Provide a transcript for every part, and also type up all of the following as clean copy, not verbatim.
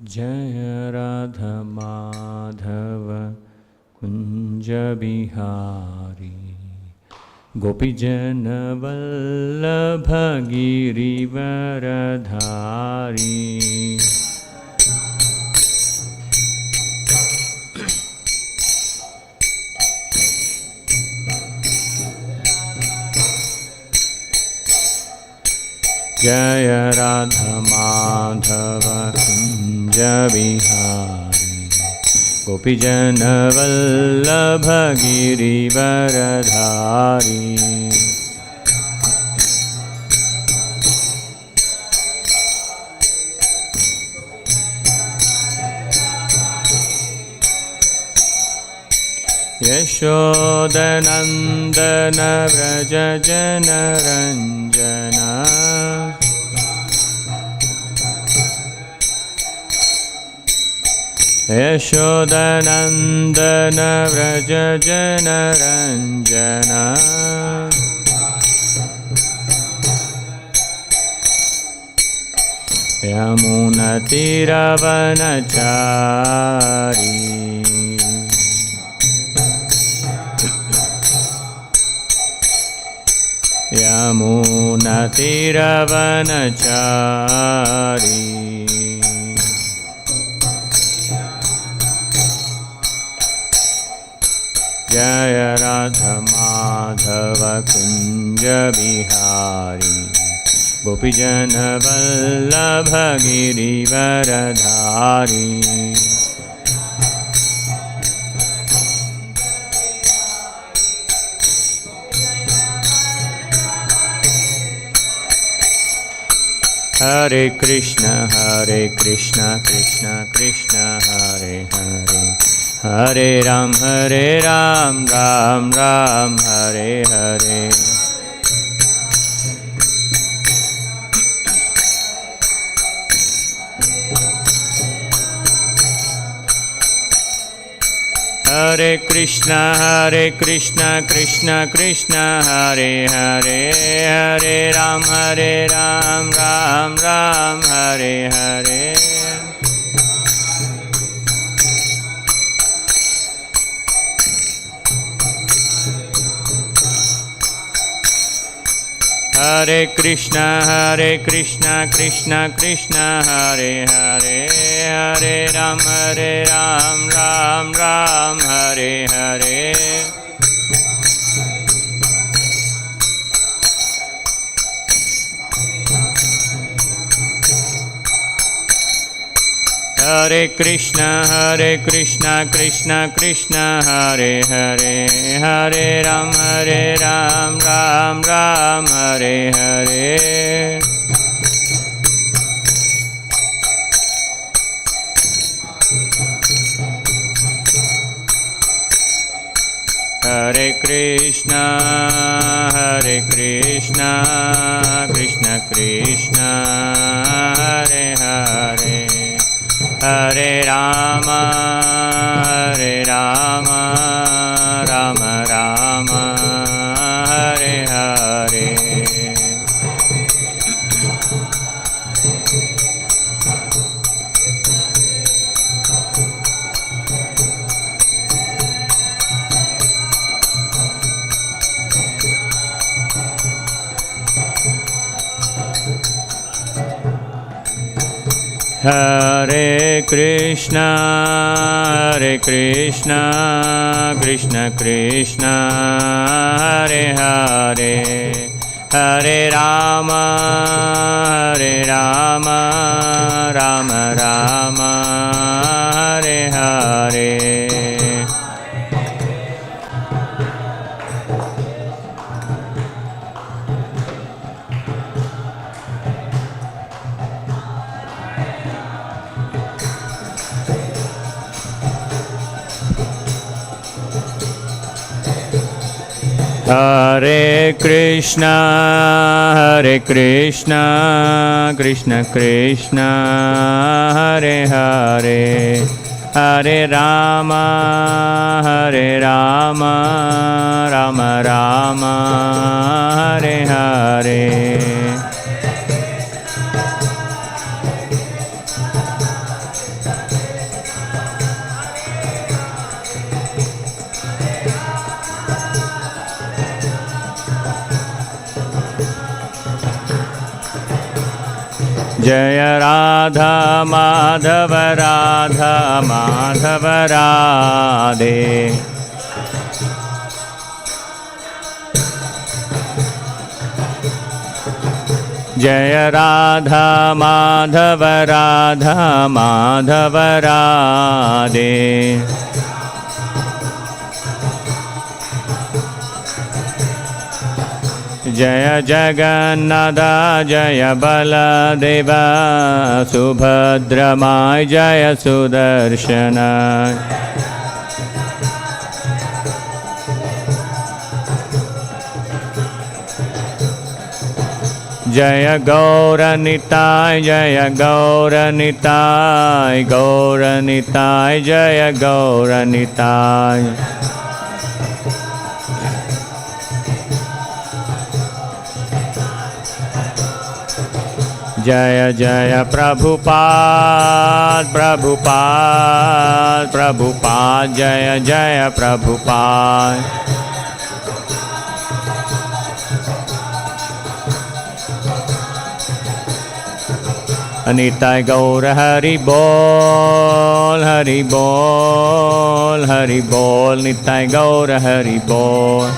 Jaya Radha Madhava Kunja Bihari Gopijana Vallabha Girivaradhari Jaya Radha Madhava Kunja Bihari Gopijana Vallabha Girivaradhari Yashodanandana Vraja Jana Ranjana Yashodanandana Vraja Jana Ranjana Yamuna Tiravanachari Yamuna Tiravanachari Jaya Radha Madhava Kunja Bihari Gopijana Vallabha Girivaradhari Hare Krishna, Krishna Krishna, Hare Hare Hare Ram, Ram Ram, Hare Hare Hare Krishna, Krishna Krishna, Hare Hare Hare Ram, Ram Ram, Hare Hare Hare Krishna, Krishna Krishna, Hare Hare Hare Ram, Ram Ram, Hare Hare Hare Krishna, Krishna Krishna, Hare Hare Hare Ram, Ram Ram, Hare Hare Hare Krishna, Krishna Krishna, Hare Hare Hare Rama, Rama Rama, Hare Hare Hare Krishna, Krishna Krishna, Hare Hare Hare Rama, Rama Rama, Hare Hare Hare Krishna, Krishna Krishna, Hare Hare Hare Rama, Rama Rama, Hare Hare जय राधा माधव राधा माधव राधे। जय राधा माधव राधा माधव राधे। जय जगन्नाथ जय बलदेव सुभद्रमाय जय सुदर्शन। जय गौरनिताय जय गौरनिताय गौरनिताय जय गौरनिताय। जय जय प्रभुपाद प्रभुपाद प्रभुपाद जय जय प्रभुपाद। निताय गौर हरि बोल हरि बोल हरि बोल निताय गौर हरि बोल।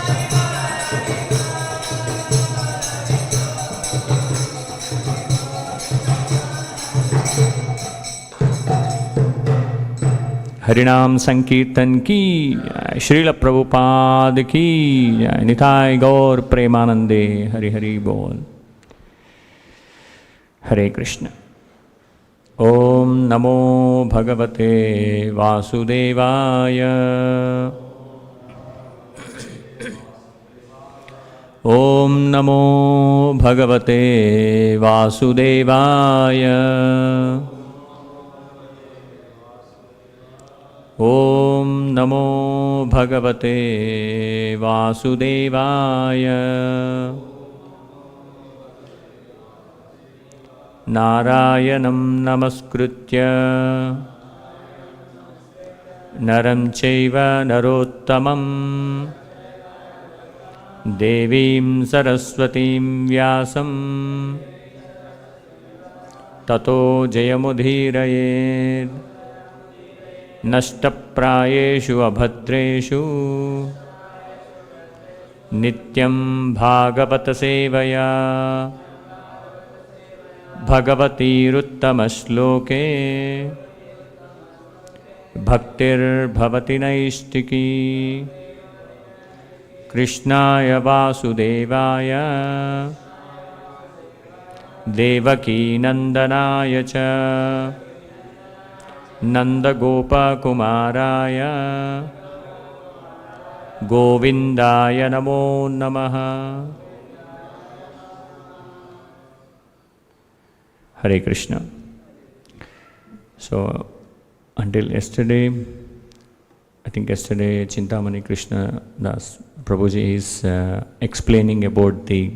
हरिनाम संकीर्तन की जय, श्रील प्रभुपाद की जय, निताय गौर प्रेमानंदे हरि हरि बोल। हरे कृष्ण। ओम नमो भगवते वासुदेवाय। ओम नमो भगवते वासुदेवाय। ओम नमो भगवते वासुदेवाय। नारायणं नमस्कृत्य नरं चैव नरोत्तमं देवीं सरस्वतीं व्यासं ततो जयमुदीरयेत्। नष्टप्रायेषु अभद्रेषु नित्यं भागवतसेवया भगवतीरुत्तमश्लोके भक्तिर्भवति नैष्टिकी। कृष्णाय वासुदेवाय देवकीनन्दनाय च नन्दगोपकुमाराय गोविन्दाय नमो नमः। Hare Krishna. So until yesterday, I think yesterday Chintamani Krishna Das Prabhuji is explaining about the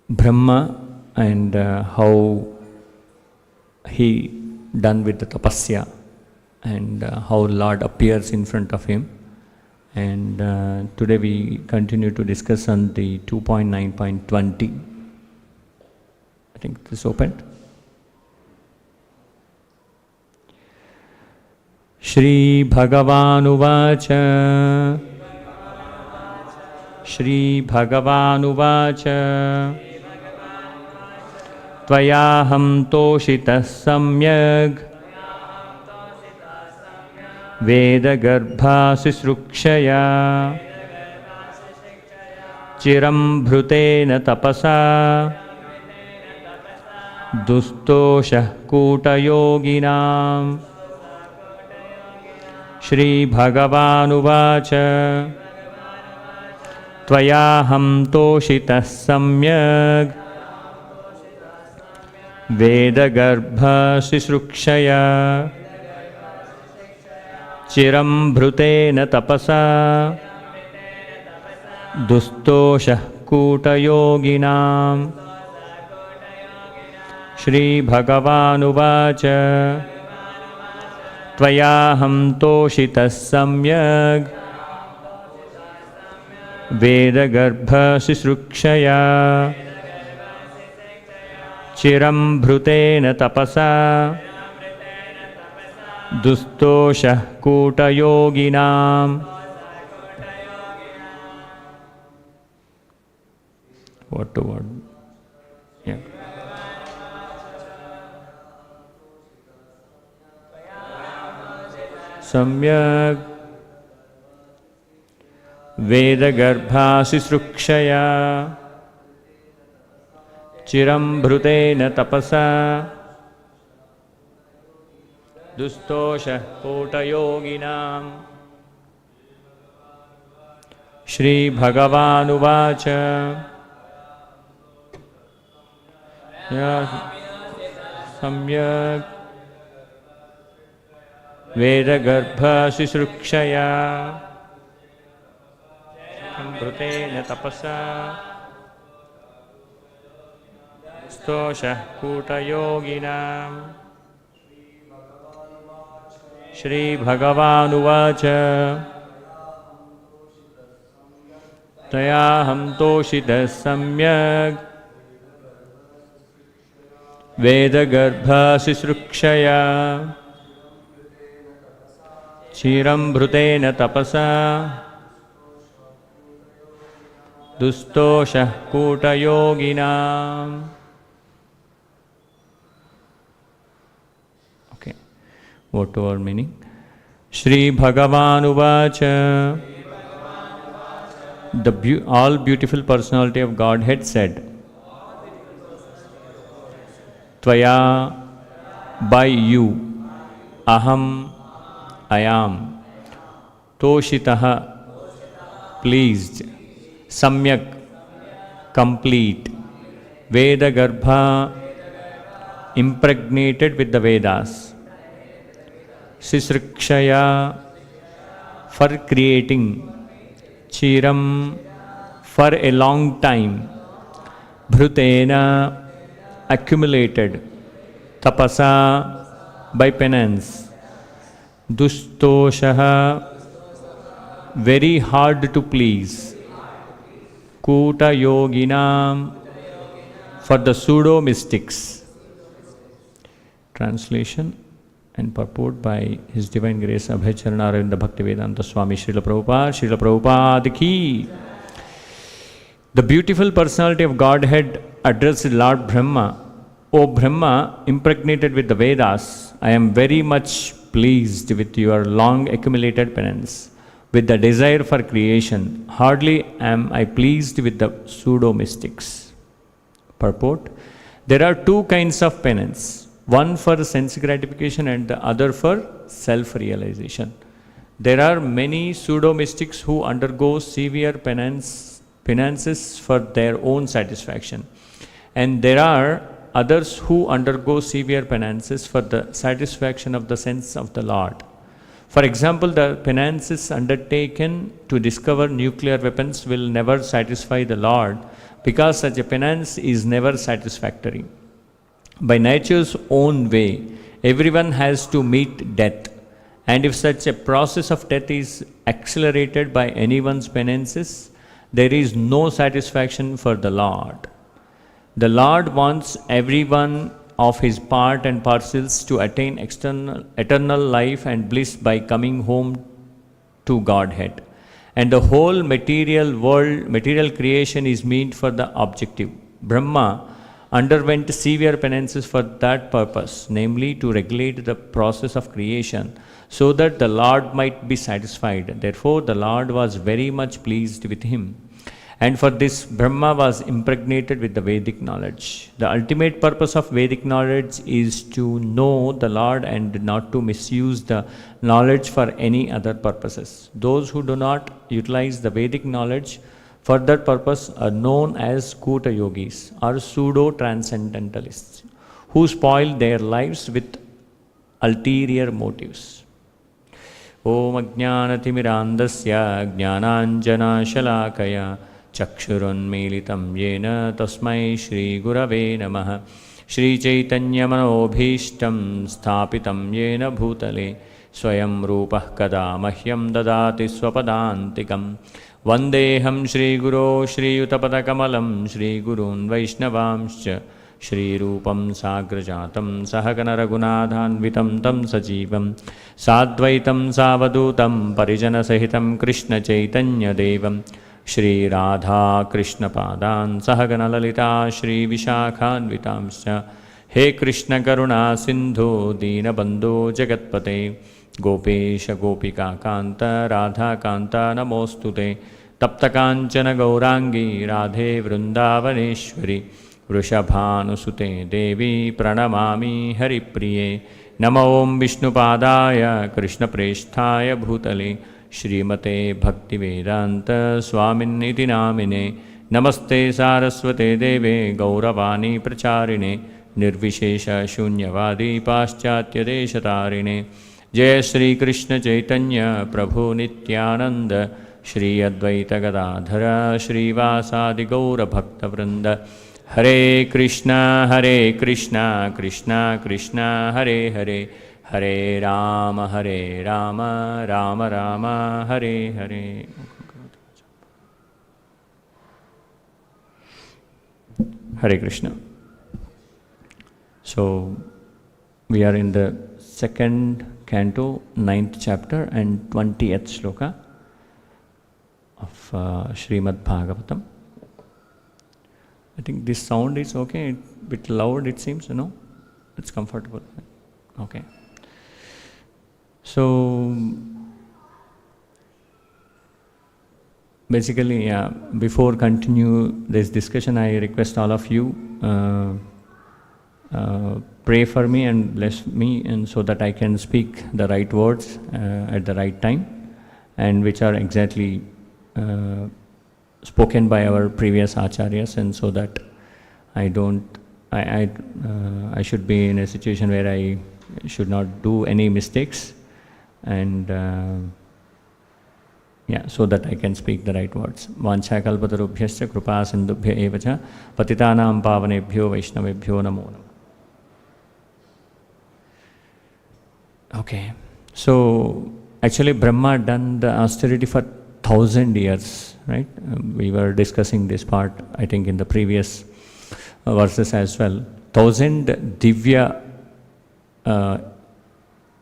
Brahma and how he done with the tapasya and how Lord appears in front of him. And today we continue to discuss on the 2.9.20. I think this is opened. Shri Bhagavan Uvacha Shri Bhagavan Uvacha Tvayaham Toshitah Samyag Veda Garbha Sisrukshaya Chiram Bhrutena Tapasa Dustoshah Kuta Yoginam. Shri Bhagavan Uvacha Tvayaham Toshitah Samyag Veda Garbha Sisrukshaya Chiram Bhrutena Tapasa Dustoshah Kuta Yoginam. Shri Bhagavan Uvacha Tvayaham Toshitah Samyag Veda Garbha Sisrukshaya Chiram bhrutena tapasa Dustoshah kuta yoginam. Word to word. Yeah. Samyak Veda garbhasi srukshaya Chiram bhrutena tapasa Dustosha kota yoginam. Shri Bhagavan uvacha Samyak Veda garbhasi srukshaya Ambrutena tapasa Stosha kuta yoginam. Shri Bhagavan uvacha Tayaham toshita samyak Veda garbhasi srukshaya Chiram bhrutena tapasa Dustosha kuta yoginam. Okay, what to our meaning? Shri Bhagavan uvacha, the all beautiful personality of Godhead said, Tvaya, by you, aham, I am, toshitaha, pleased, samyak, complete, Veda garbha, impregnated with the Vedas, sisrikshaya, for creating, chiram, for a long time, bhrutena, accumulated, tapasa, by penance, dustoshaha, very hard to please, kuta yoginam, for the pseudo mystics. Translation and purport by His Divine Grace Abhay Charanarinda Bhaktivedanta Swami Srila Prabhupada ki. The beautiful personality of Godhead addressed Lord Brahma. O Brahma, impregnated with the Vedas, I am very much pleased with your long accumulated penance, with the desire for creation. Hardly am I pleased with the pseudo-mystics. Purport. There are two kinds of penance, one for sense gratification and the other for self-realization. There are many pseudo-mystics who undergo severe penances for their own satisfaction. And there are others who undergo severe penances for the satisfaction of the sense of the Lord. For example, the penances undertaken to discover nuclear weapons will never satisfy the Lord, because such a penance is never satisfactory. By nature's own way, everyone has to meet death, and if such a process of death is accelerated by anyone's penances, there is no satisfaction for the Lord. The Lord wants everyone of his part and parcels to attain eternal life and bliss by coming home to Godhead. And the whole material creation is meant for the objective. Brahma underwent severe penances for that purpose, namely to regulate the process of creation, so that the Lord might be satisfied. Therefore, the Lord was very much pleased with him. And for this, Brahma was impregnated with the Vedic knowledge. The ultimate purpose of Vedic knowledge is to know the Lord and not to misuse the knowledge for any other purposes. Those who do not utilize the Vedic knowledge for that purpose are known as Kuta Yogis or pseudo-transcendentalists, who spoil their lives with ulterior motives. Om Ajnanatimirandasya Jnananjana Shalakaya Chakshurunmilitam Yena Tasmai Shri Gurave Namaha Shri Chaitanya Manobhishtam Sthapitam Yena Bhutale Swayam Rupah Kada Mahyam Dadati Swapadantikam Vandeham Shri Guru Shri Utapadakamalam Shri Gurun Vaishnavamscha Shri Rupam Sagrajatam Sahagana Raghunathanvitam Tam Sajivam Sadvaitam Savadutam Parijana Sahitam Krishna Chaitanya Devam Shri Radha Krishna Padan Sahagana Lalita Shri Vishakhanvitamscha He Krishna Karuna Sindhu Dina Bandhu Jagatpate Gopesha Gopika Kanta Radha Kanta Namostute Tapta Kanchana Gaurangi Radhe Vrindavaneshwari Vrishabhanusute Devi Pranamami Haripriye Nama Om Vishnupadaya Krishna Presthaya Bhutale Śrīmate Bhaktivedanta Swaminiti Namine Namaste Saraswate Deve Gauravani Pracharine Nirvishesha Shunyavadi Paschatya Deshatarine Jai Shri Krishna Chaitanya Prabhu Nityananda Shri Advaita Gadadhara Shri Vasadi Gaura Bhakta Vrinda Hare Krishna Krishna Krishna Hare Hare Hare Rama Rama Rama Hare Hare. Hare Krishna. So we are in the second canto, 9th chapter and 20th shloka of Śrīmad-Bhāgavatam. I think this sound is okay, a bit loud it seems, no? It's comfortable. Okay. So basically, before continue this discussion, I request all of you pray for me and bless me, and so that I can speak the right words at the right time, and which are exactly spoken by our previous acharyas, and so that I should be in a situation where I should not do any mistakes, and so that I can speak the right words. Vancha kalpatarubhyascha kripa sindubhya evacha patitanam pavanebhyo vaishnavebhyo namo namah. Okay, so actually Brahma done the austerity for 1000 years, right? We were discussing this part, I think, in the previous verses as well. 1000 divya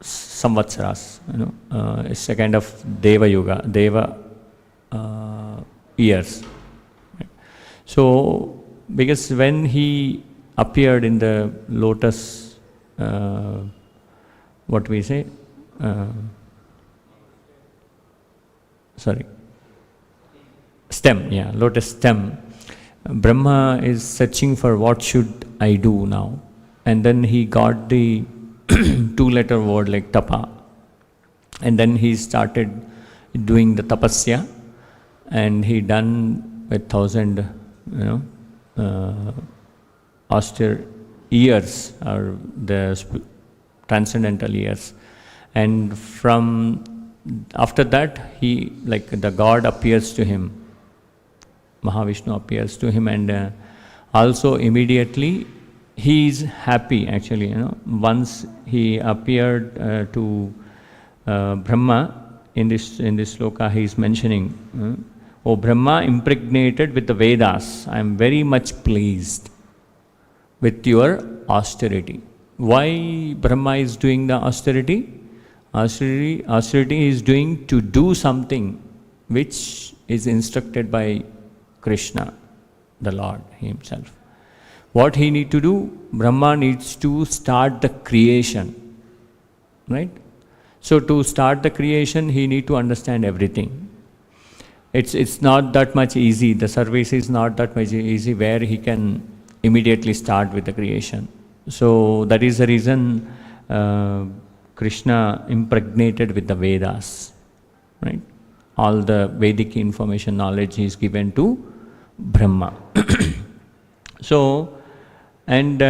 samvatsaras, it's a kind of Deva Yuga, Deva years. Right? So, because when he appeared in the lotus, what we say, stem, lotus stem, Brahma is searching for what should I do now, and then he got the two-letter word like tapa, and then he started doing the tapasya, and he done with 1000 austere years, or the transcendental years, and from after that he, like, the God appears to him, Mahavishnu appears to him, and also immediately he is happy actually, once he appeared to Brahma. In this sloka he is mentioning, O Brahma, impregnated with the Vedas, I am very much pleased with your austerity. Why Brahma is doing the austerity? Austerity is doing to do something which is instructed by Krishna, the Lord himself. What he need to do? Brahma needs to start the creation, right? So to start the creation, he need to understand everything. It's not that much easy. The service is not that much easy where he can immediately start with the creation. So that is the reason Krishna impregnated with the Vedas, right? All the Vedic information knowledge is given to Brahma. So, and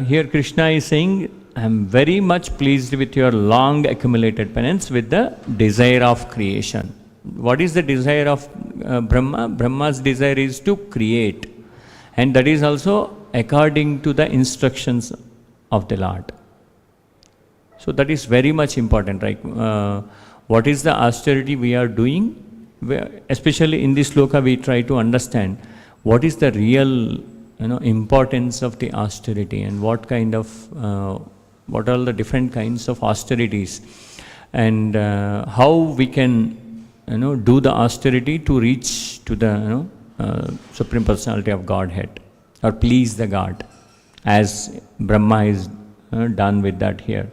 here Krishna is saying, I am very much pleased with your long accumulated penance with the desire of creation. What is the desire of Brahma? Brahma's desire is to create, and that is also according to the instructions of the Lord. So that is very much important, right? What is the austerity we are doing? Especially in this sloka we try to understand what is the real importance of the austerity and what are the different kinds of austerities, and how we can do the austerity to reach to the Supreme Personality of Godhead or please the God, as Brahma is done with that here.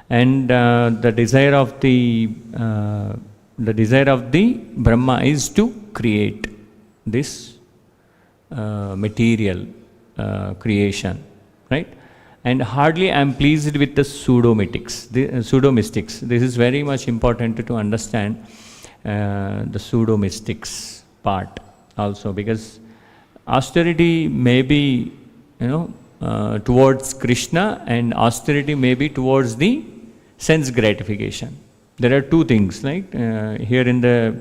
And the desire of the Brahma is to create this material creation, right? And hardly I am pleased with the pseudo-mystics. This is very much important to understand the pseudo-mystics part also, because austerity may be towards Krishna, and austerity may be towards the sense gratification. There are two things, right? Here in the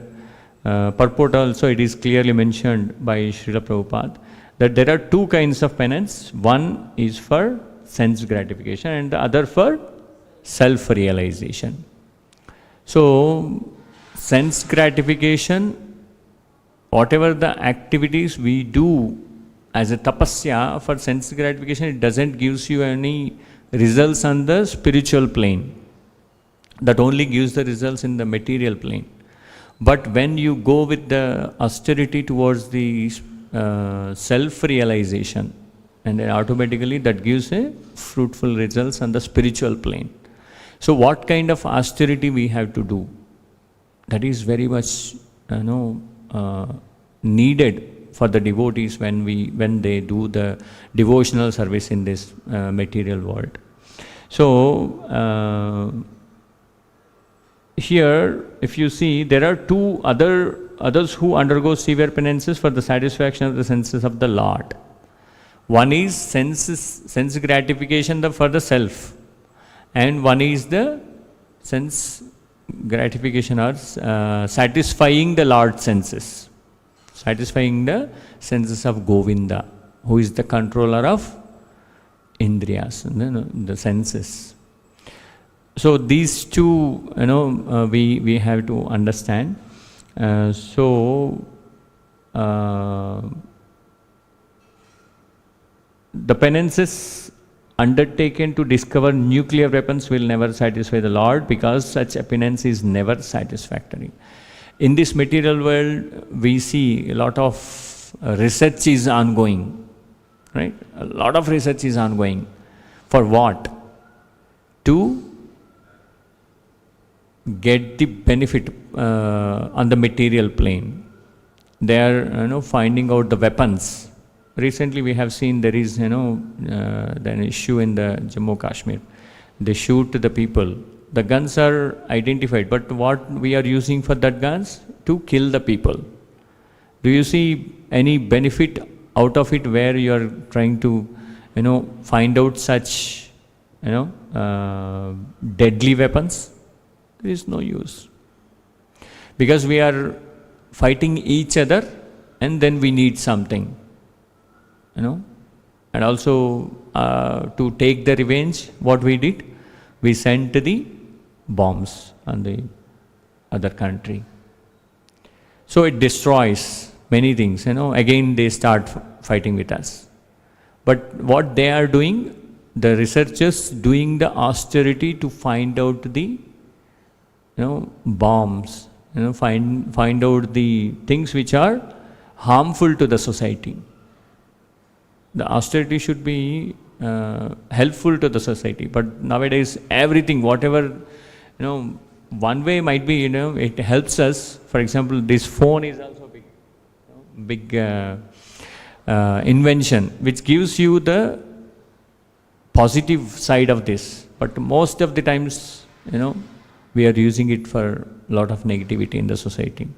purport also it is clearly mentioned by Srila Prabhupada that there are two kinds of penance. One is for sense gratification and the other for self-realization. So, sense gratification, whatever the activities we do as a tapasya for sense gratification, it doesn't gives you any results on the spiritual plane. That only gives the results in the material plane. But when you go with the austerity towards the self-realization, and then automatically that gives a fruitful results on the spiritual plane. So what kind of austerity we have to do? That is very much needed for the devotees when they do the devotional service in this material world. So here, if you see, there are two others who undergo severe penances for the satisfaction of the senses of the Lord. One is sense gratification for the self, and one is the sense gratification or satisfying the Lord's senses, satisfying the senses of Govinda, who is the controller of Indriyas, the senses. So these two, we have to understand. The penances undertaken to discover nuclear weapons will never satisfy the Lord, because such a penance is never satisfactory. In this material world, we see a lot of research is ongoing, right? A lot of research is ongoing. For what? To get the benefit on the material plane. They are finding out the weapons. Recently we have seen there is an issue in the Jammu Kashmir. They shoot the people. The guns are identified, but what we are using for that guns? To kill the people. Do you see any benefit out of it where you are trying to find out such deadly weapons? There is no use, because we are fighting each other and then we need something, and also to take the revenge, what we did? We sent the bombs on the other country. So it destroys many things, again they start fighting with us. But what they are doing, the researchers doing the austerity to find out the bombs, find out the things which are harmful to the society. The austerity should be helpful to the society, but nowadays everything, whatever, one way might be, it helps us. For example, this phone is also big invention, which gives you the positive side of this, but most of the times, we are using it for a lot of negativity in the society.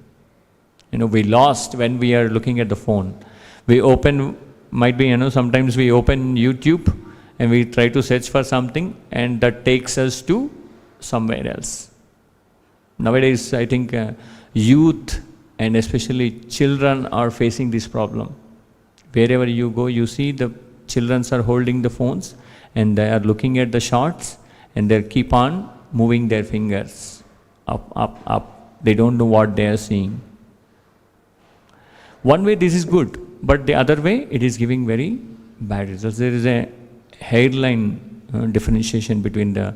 We lost when we are looking at the phone. We open, might be, sometimes we open YouTube and we try to search for something, and that takes us to somewhere else. Nowadays, I think youth and especially children are facing this problem. Wherever you go, you see the children are holding the phones and they are looking at the shots and they keep on moving their fingers up, up, up. They don't know what they are seeing. One way this is good, but the other way it is giving very bad results. There is a hairline differentiation between the,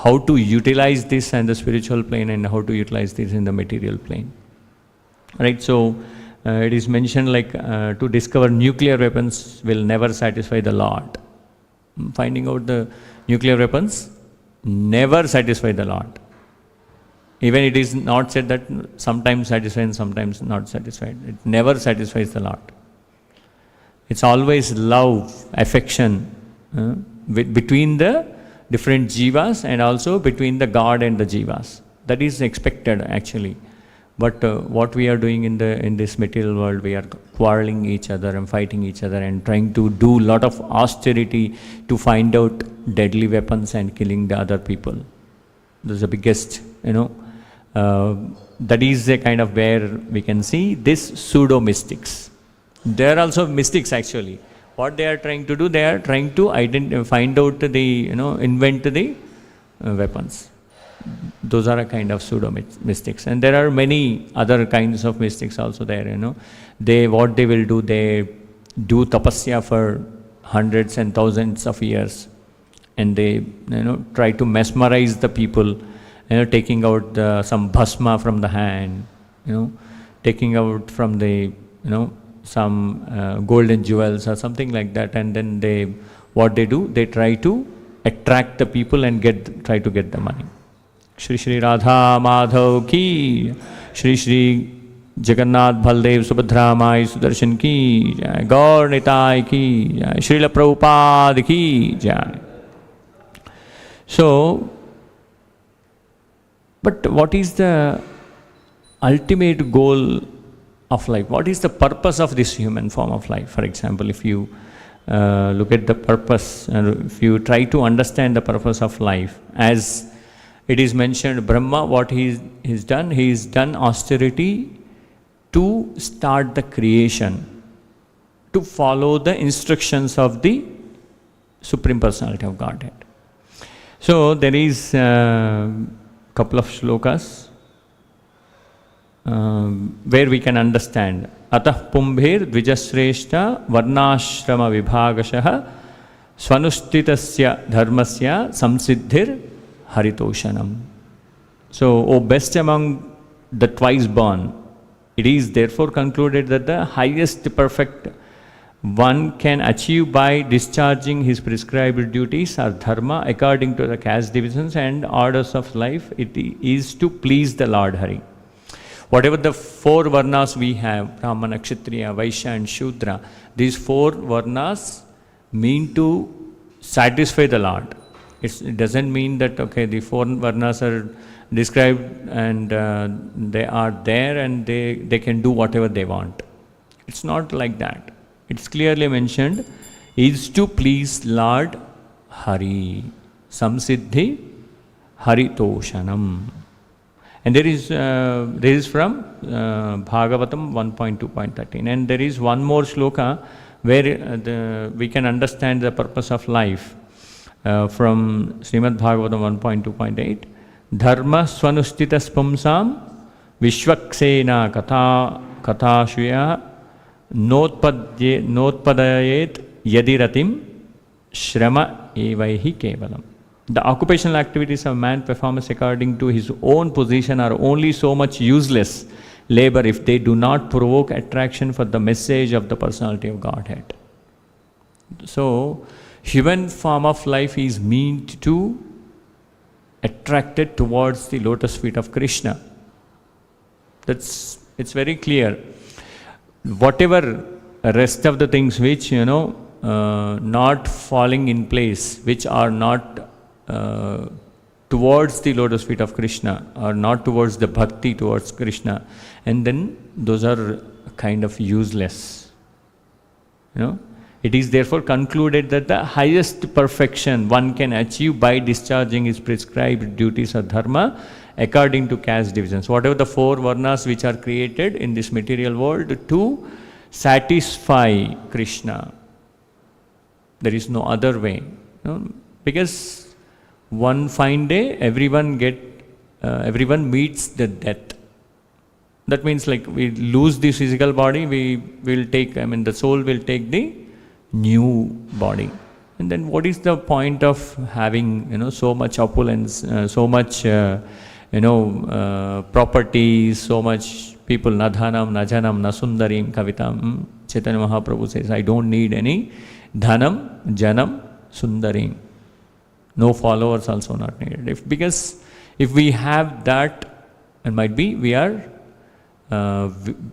how to utilize this in the spiritual plane and how to utilize this in the material plane. Right, so it is mentioned like to discover nuclear weapons will never satisfy the Lord. Finding out the nuclear weapons never satisfy the Lord. Even it is not said that sometimes satisfied and sometimes not satisfied. It never satisfies the Lord. It's always love, affection between the different jivas and also between the God and the jivas. That is expected actually. But what we are doing in this material world, we are quarreling each other and fighting each other and trying to do a lot of austerity to find out deadly weapons and killing the other people. This is the biggest, that is the kind of where we can see this pseudo-mystics. They are also mystics actually. What they are trying to do, they are trying to find out the, invent the weapons. Those are a kind of pseudo-mystics. And there are many other kinds of mystics also there, what they will do, they do tapasya for hundreds and thousands of years. And they, try to mesmerize the people, taking out some bhasma from the hand, taking out from the, some golden jewels or something like that. And then what they do, they try to attract the people and try to get the money. Shri Shri Radha Madhav ki, Shri Shri Jagannath Baldev Subhadra Mai Sudarshan ki, Gaur Nitai ki, Srila Prabhupada ki jai. So, but what is the ultimate goal of life? What is the purpose of this human form of life? For example, if you look at the purpose, if you try to understand the purpose of life, as it is mentioned, Brahma, what he's done austerity to start the creation, to follow the instructions of the Supreme Personality of Godhead. So there is a couple of shlokas where we can understand. Atah pumbhir dvijasreshta varnashrama vibhagashaha swanustitasya dharmasya samsiddhir haritoshanam. So, O best among the twice born, it is therefore concluded that the highest perfect one can achieve by discharging his prescribed duties or dharma according to the caste divisions and orders of life. It is to please the Lord Hari. Whatever the four varnas we have, Brahmana, Kshatriya, Vaishya and Shudra, these four varnas mean to satisfy the Lord. It doesn't mean that, okay, the four varnas are described and they are there and they can do whatever they want. It's not like that. It's clearly mentioned, is to please Lord Hari. Samsiddhi Haritoshanam. And there is from Bhagavatam 1.2.13. And there is one more shloka where we can understand the purpose of life. From Śrīmad-Bhāgavatam 1.2.8, Dharma swanustitas pumsam vishvaksena kathashya notpadayet yadiratim shrama evaihi kevalam. The occupational activities of man performs according to his own position are only so much useless labor if they do not provoke attraction for the message of the personality of Godhead. So, human form of life is meant to attract it towards the lotus feet of Krishna. It's very clear. Whatever rest of the things which, not falling in place, which are not towards the lotus feet of Krishna, or not towards the bhakti towards Krishna, and then those are kind of useless. It is therefore concluded that the highest perfection one can achieve by discharging his prescribed duties or dharma according to caste divisions. Whatever the four varnas which are created in this material world to satisfy Krishna. There is no other way. Because one fine day everyone meets the death. That means like we lose the physical body, we will take, the soul will take the new body. And then what is the point of having, so much opulence, so much, properties, so much people, nadhanam, najanam, nasundarim, kavitam. Chaitanya Mahaprabhu says, I don't need any dhanam, janam, sundarim. No followers also not needed. Because if we have that, it might be we are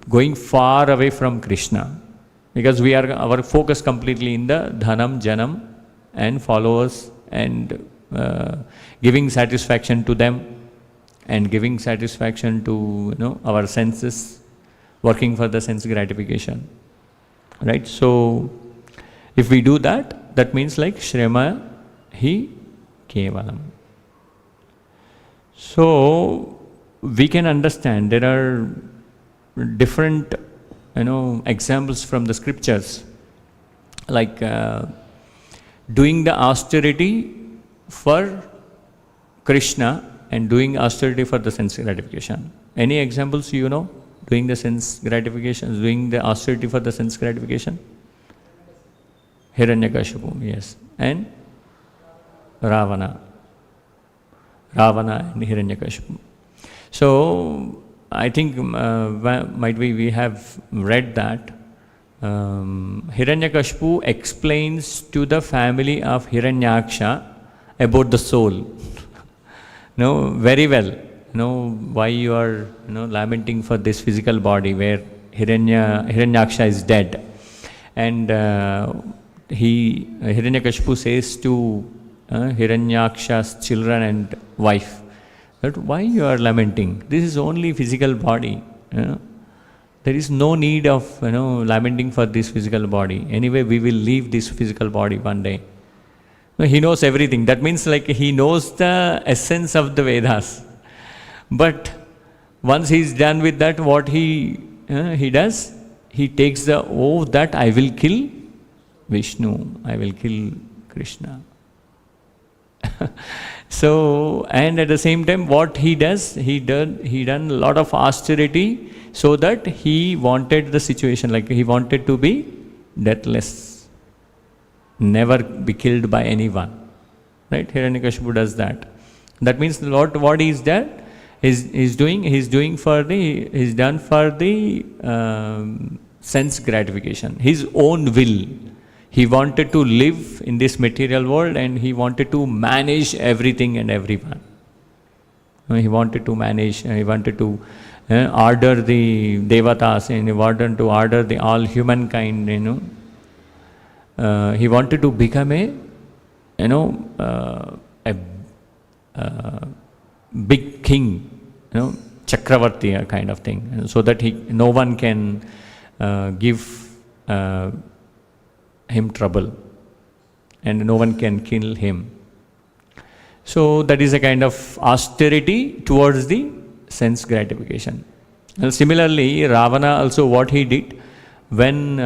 going far away from Krishna. Because we are our focus completely in the dhanam, janam and followers and giving satisfaction to them and giving satisfaction to our senses, working for the sense gratification. Right? So if we do that, that means like Shrema hi Kevalam. So we can understand there are different examples from the scriptures, like doing the austerity for Krishna and doing austerity for the sense gratification. Any examples doing the sense gratification, doing the austerity for the sense gratification? Hiranyakashipu, yes. And Ravana and Hiranyakashipu. So I think might we have read that Hiranyakashipu explains to the family of Hiranyaksha about the soul. Very well. Why you are lamenting for this physical body where Hiranyaksha is dead. And Hiranyakashipu says to Hiranyaksha's children and wife that why you are lamenting? This is only physical body. There is no need of lamenting for this physical body. Anyway, we will leave this physical body one day. He knows everything. That means like he knows the essence of the Vedas. But once he is done with that, what he does? He takes the oath that I will kill Vishnu, I will kill Krishna. So, and at the same time, what he does? He done a lot of austerity so that he wanted the situation, like he wanted to be deathless, never be killed by anyone. Right? Hiranyakashipu does that. That means the Lord, what is that? He's done for the sense gratification, his own will. He wanted to live in this material world and he wanted to manage everything and everyone. He wanted to manage, he wanted to order the devatas and he wanted to order the all humankind, he wanted to become a big king, Chakravarti kind of thing, so that no one can give him trouble and no one can kill him. So that is a kind of austerity towards the sense gratification. And similarly, Ravana also what he did when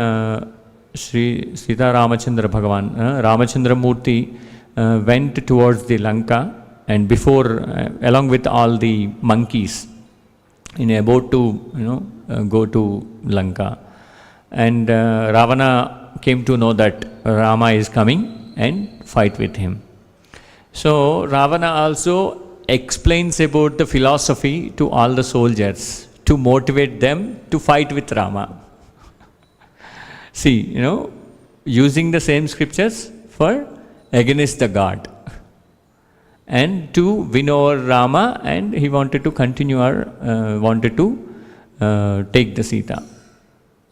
Sri Sita Ramachandra Bhagavan, Ramachandra Murti went towards the Lanka, and before along with all the monkeys about to go to Lanka, and Ravana came to know that Rama is coming and fight with him. So Ravana also explains about the philosophy to all the soldiers to motivate them to fight with Rama. See, using the same scriptures for against the God and to win over Rama, and he wanted to continue take the Sita.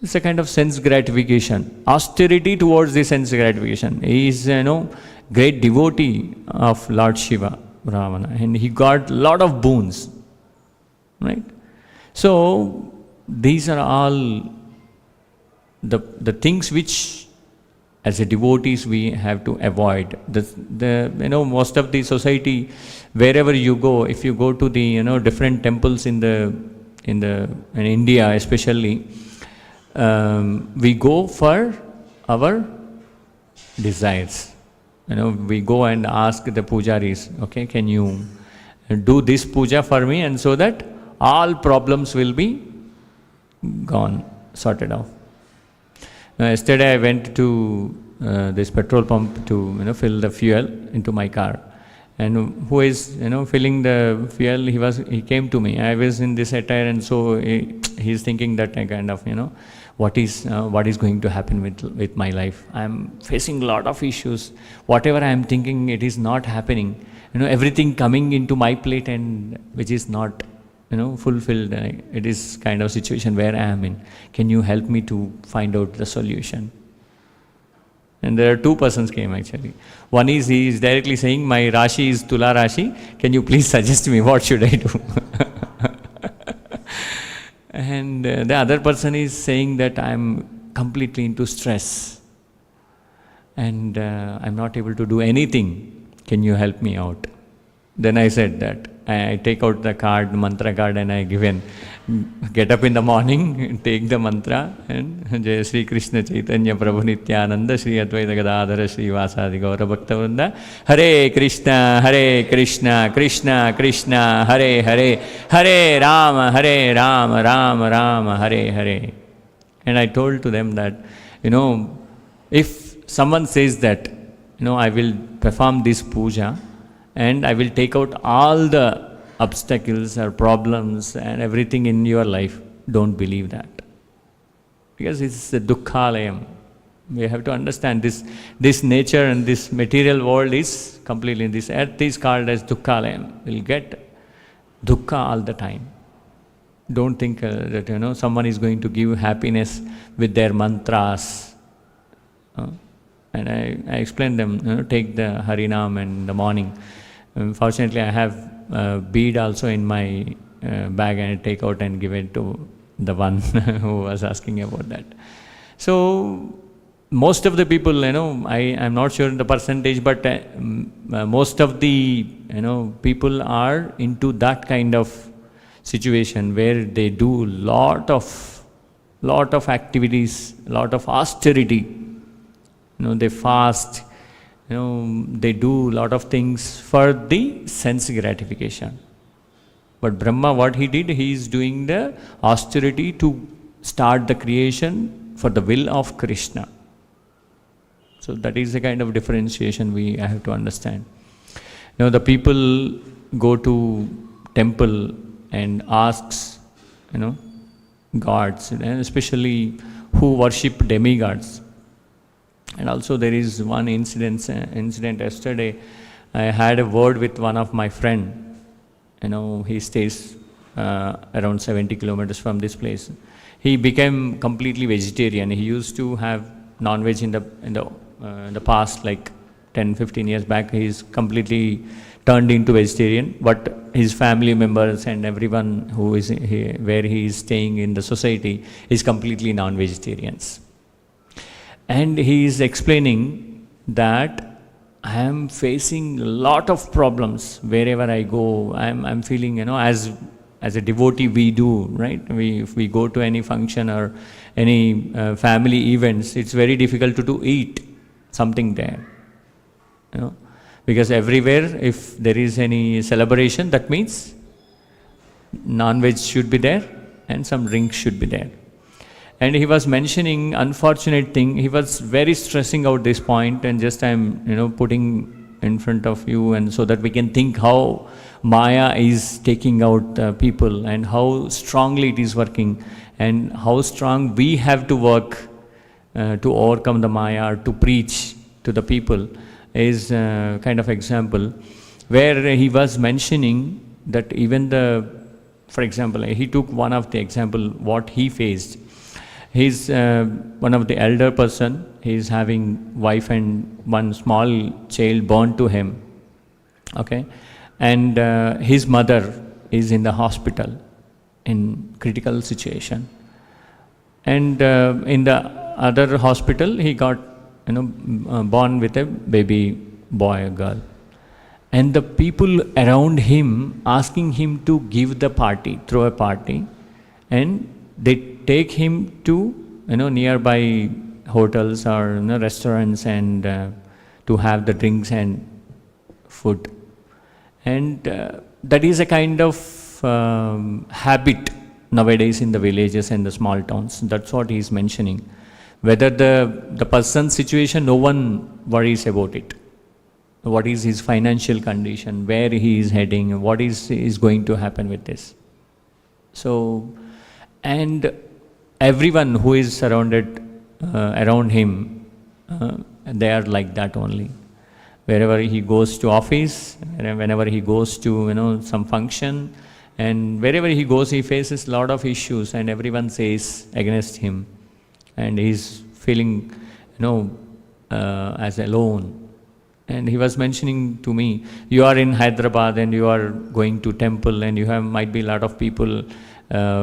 It's a kind of sense gratification, austerity towards the sense gratification. He is great devotee of Lord Shiva, Ravana, and he got a lot of boons, right? So these are all the things which as a devotees we have to avoid. Most of the society, wherever you go, if you go to the different temples in India especially, we go for our desires. We go and ask the pujaris, okay, can you do this puja for me, and so that all problems will be gone, sorted out. Now, yesterday I went to this petrol pump to fill the fuel into my car, and who is filling the fuel, he came to me. I was in this attire, and so he's thinking that I kind of what is going to happen with my life. I am facing a lot of issues. Whatever I am thinking, it is not happening. Everything coming into my plate, and which is not fulfilled. It is kind of situation where I am in. Can you help me to find out the solution? And there are two persons came actually. One is, he is directly saying, my Rashi is Tula Rashi. Can you please suggest me what should I do? And the other person is saying that I am completely into stress. And I am not able to do anything. Can you help me out? Then I said that. I take out the card, mantra card, and I get up in the morning, take the mantra, and Jai Sri Krishna Chaitanya Prabhu Nityananda Sri Advaita Gadadhara Sri Vyasadeva Gaura Bhakta Vrinda Hare Krishna Krishna Krishna Hare Hare Hare Rama Rama Rama Hare Hare. And I told to them that if someone says that I will perform this puja and I will take out all the obstacles or problems and everything in your life, don't believe that. Because it's a dukkhalayam. We have to understand this nature and this material world is completely, this earth is called as dukkhalayam. We'll get dukkha all the time. Don't think that someone is going to give happiness with their mantras. And I explained them, take the Harinam in the morning. Fortunately, I have a bead also in my bag, and I take out and give it to the one who was asking about that. So, most of the people, I am not sure the percentage, but most of the people are into that kind of situation where they do lot of activities, lot of austerity. They fast. They do a lot of things for the sense gratification. But Brahma, what he did, he is doing the austerity to start the creation for the will of Krishna. So that is the kind of differentiation we have to understand. The people go to temple and asks, gods, and especially who worship demigods. And also there is one incident yesterday. I had a word with one of my friend. He stays around 70 kilometers from this place. He became completely vegetarian. He used to have non-veg in the past, like 10-15 years back. He's completely turned into vegetarian. But his family members and everyone who is here, where he is staying in the society, is completely non-vegetarians. And he is explaining that I am facing a lot of problems wherever I go. I'm feeling, as a devotee we do, right? If we go to any function or any family events, it's very difficult to eat something there. Because everywhere, if there is any celebration, that means non-veg should be there and some drinks should be there. And he was mentioning unfortunate thing. He was very stressing out this point, and just I'm putting in front of you, and so that we can think how Maya is taking out people and how strongly it is working, and how strong we have to work to overcome the Maya, or to preach to the people, is kind of example where he was mentioning that even for example, he took one of the example what he faced. He's one of the elder person. He's having wife and one small child born to him. Okay, and his mother is in the hospital in critical situation. And in the other hospital, he got born with a baby boy or girl. And the people around him asking him to give the party, throw a party, and they take him to nearby hotels or restaurants and to have the drinks and food. And that is a kind of habit nowadays in the villages and the small towns. That's what he is mentioning. Whether the person's situation, no one worries about it. What is his financial condition, where he is heading, what is going to happen with this. So, and everyone who is surrounded around him, they are like that only. Wherever he goes to office, whenever he goes to some function, and wherever he goes, he faces a lot of issues, and everyone says against him, and he's feeling as alone. And he was mentioning to me, you are in Hyderabad and you are going to temple and you might be a lot of people,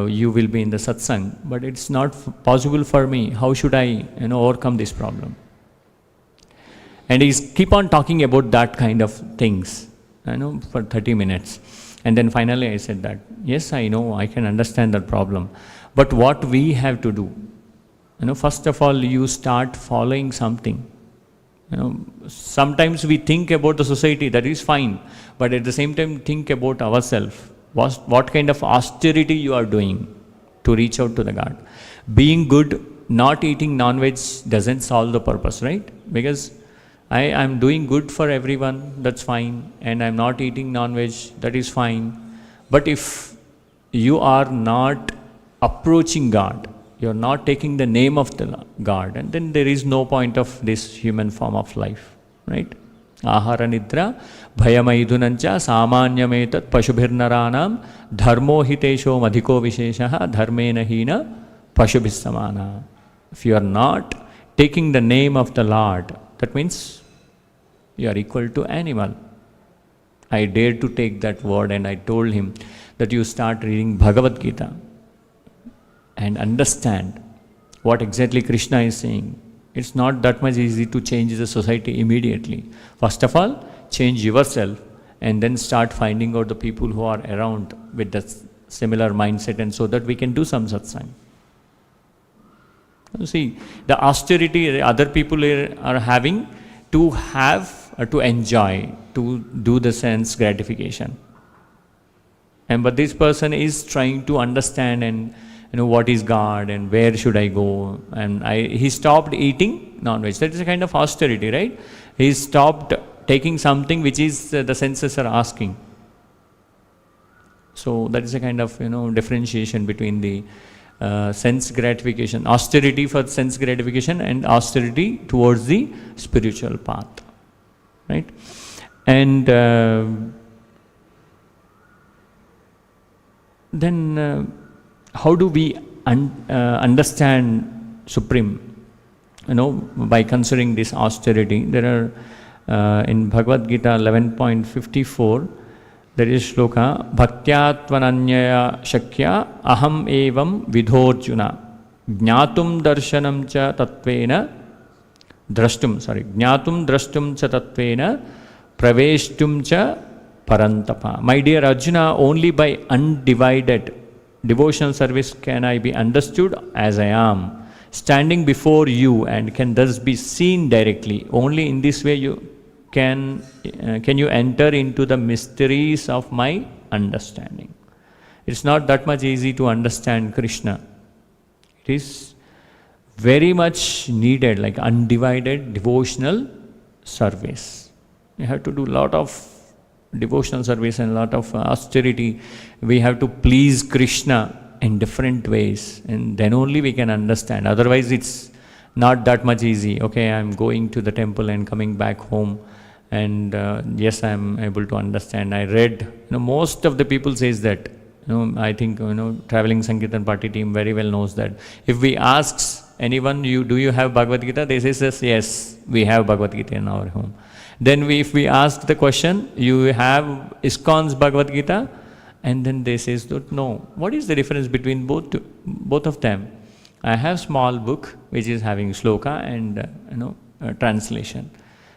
you will be in the satsang, but it's not possible for me. How should I overcome this problem? And he's keep on talking about that kind of things, for 30 minutes. And then finally I said that, yes, I know, I can understand that problem. But what we have to do, first of all, you start following something. Sometimes we think about the society, that is fine, but at the same time think about ourselves. What kind of austerity you are doing to reach out to the God. Being good, not eating non-veg doesn't solve the purpose, right? Because I am doing good for everyone, that's fine, and I'm not eating non-veg, that is fine. But if you are not approaching God, you're not taking the name of the God, and then there is no point of this human form of life, right? Ahara nidra bhayamaidunancha samanyametat pashubhirnaranam dharmo hitesho madhiko visheshaha dharmena hina pashubhissamana. If you are not taking the name of the Lord, that means you are equal to animal. I dared to take that word and I told him that you start reading Bhagavad Gita and understand what exactly Krishna is saying. It's not that much easy to change the society immediately. First of all, change yourself and then start finding out the people who are around with the similar mindset, and so that we can do some satsang. You see, the austerity the other people are having to have, to enjoy, to do the sense gratification. But this person is trying to understand and what is God and where should I go, and he stopped eating non-veg. That is a kind of austerity, right? He stopped taking something which is the senses are asking. So that is a kind of differentiation between the sense gratification, austerity for sense gratification, and austerity towards the spiritual path, right? And then how do we understand Supreme? By considering this austerity, there are in Bhagavad Gita 11.54, there is shloka, Bhaktyatvanyaya shakya aham evam vidhorjuna jnatum darshanam cha tatvena jnatum drashtum cha tatvena praveshtum cha parantapa. My dear Arjuna, only by undivided devotional service can I be understood as I am, standing before you, and can thus be seen directly. Only in this way you can you enter into the mysteries of my understanding. It's not that much easy to understand Krishna. It is very much needed, like undivided devotional service. You have to do a lot of devotional service and a lot of austerity. We have to please Krishna in different ways, and then only we can understand. Otherwise it's not that much easy. Okay, I'm going to the temple and coming back home, and yes, I'm able to understand. I read, most of the people says that, I think, traveling Sankirtan party team very well knows that. If we ask anyone, do you have Bhagavad Gita? They say, yes, we have Bhagavad Gita in our home. Then if we ask the question, you have ISKCON's Bhagavad Gita? And then they say, no. What is the difference between both of them? I have small book which is having shloka and translation.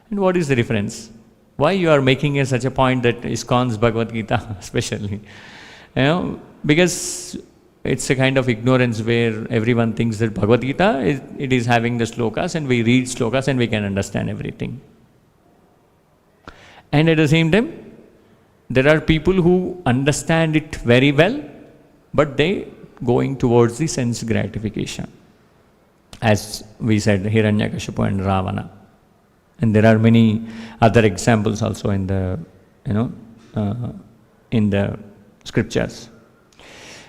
And what is the difference? Why you are making such a point that ISKCON's Bhagavad Gita especially? Because it's a kind of ignorance where everyone thinks that Bhagavad Gita, it is having the shlokas, and we read shlokas and we can understand everything. And at the same time, there are people who understand it very well, but they going towards the sense gratification. As we said, Hiranyakashipu and Ravana. And there are many other examples also in the, in the scriptures.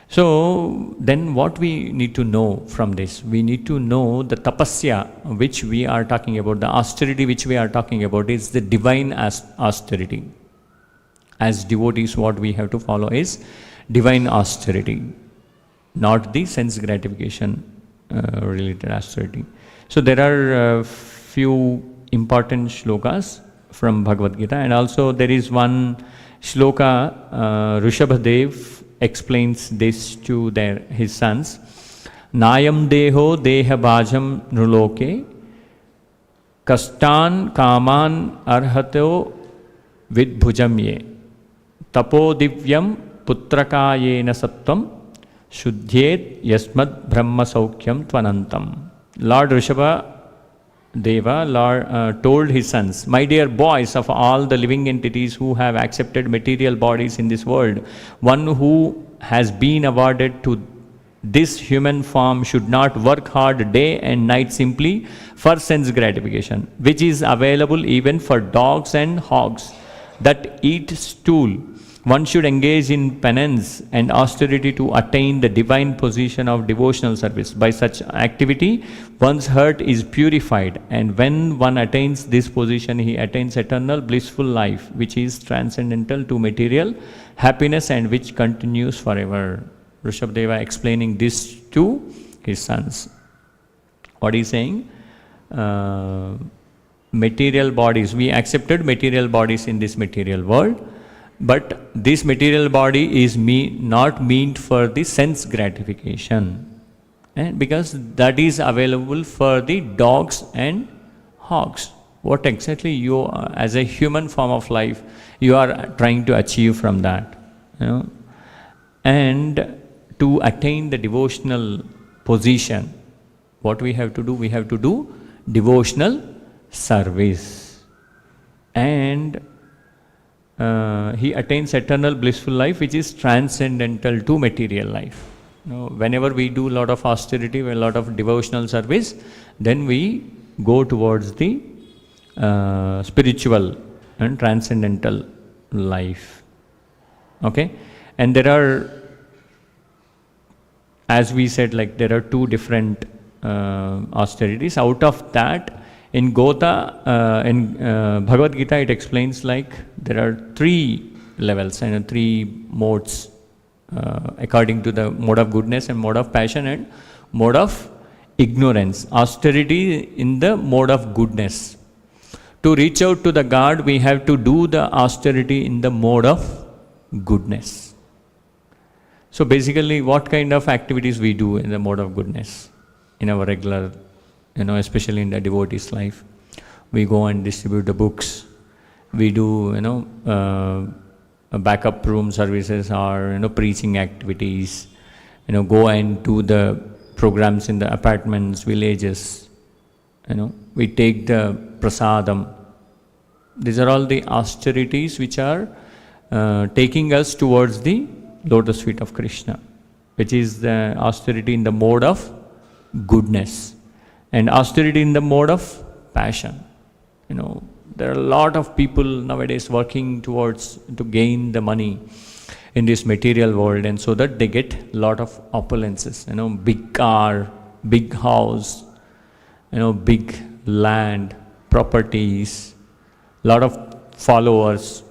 So then what we need to know from this? We need to know the tapasya which we are talking about, the austerity which we are talking about is the divine austerity. As devotees, what we have to follow is divine austerity, not the sense gratification related austerity. So there are few important shlokas from Bhagavad Gita, and also there is one shloka, Rishabhadev explains this to his sons. Nayam deho deha bhajam nruloke kastan kaman arhato vidbhujamye tapo divyam putrakayena sattvam shuddhyet yasmad brahma saukyam tvanantam. Lord Rishabhadeva told his sons, my dear boys, of all the living entities who have accepted material bodies in this world, one who has been awarded to this human form should not work hard day and night simply for sense gratification, which is available even for dogs and hogs that eat stool. One should engage in penance and austerity to attain the divine position of devotional service. By such activity, one's heart is purified, and when one attains this position, he attains eternal blissful life, which is transcendental to material happiness and which continues forever. Rishabhadeva explaining this to his sons. What is saying? Material bodies. We accepted material bodies in this material world. But this material body is not meant for the sense gratification, because that is available for the dogs and hogs. What exactly you, as a human form of life, you are trying to achieve from that? And to attain the devotional position, what we have to do? We have to do devotional service. And he attains eternal blissful life, which is transcendental to material life. Whenever we do a lot of austerity, a lot of devotional service, then we go towards the spiritual and transcendental life. Okay? And there are, as we said, like there are two different austerities. Out of that, in Bhagavad Gita, it explains like there are three levels and three modes according to the mode of goodness and mode of passion and mode of ignorance. Austerity in the mode of goodness. To reach out to the God, we have to do the austerity in the mode of goodness. So basically, what kind of activities we do in the mode of goodness in our regular, especially in the devotee's life? We go and distribute the books. We do, backup room services or, preaching activities. Go and do the programs in the apartments, villages. We take the prasadam. These are all the austerities which are taking us towards the lotus feet of Krishna, which is the austerity in the mode of goodness. And austerity in the mode of passion. There are a lot of people nowadays working towards to gain the money in this material world, and so that they get a lot of opulences, big car, big house, big land, properties, lot of followers.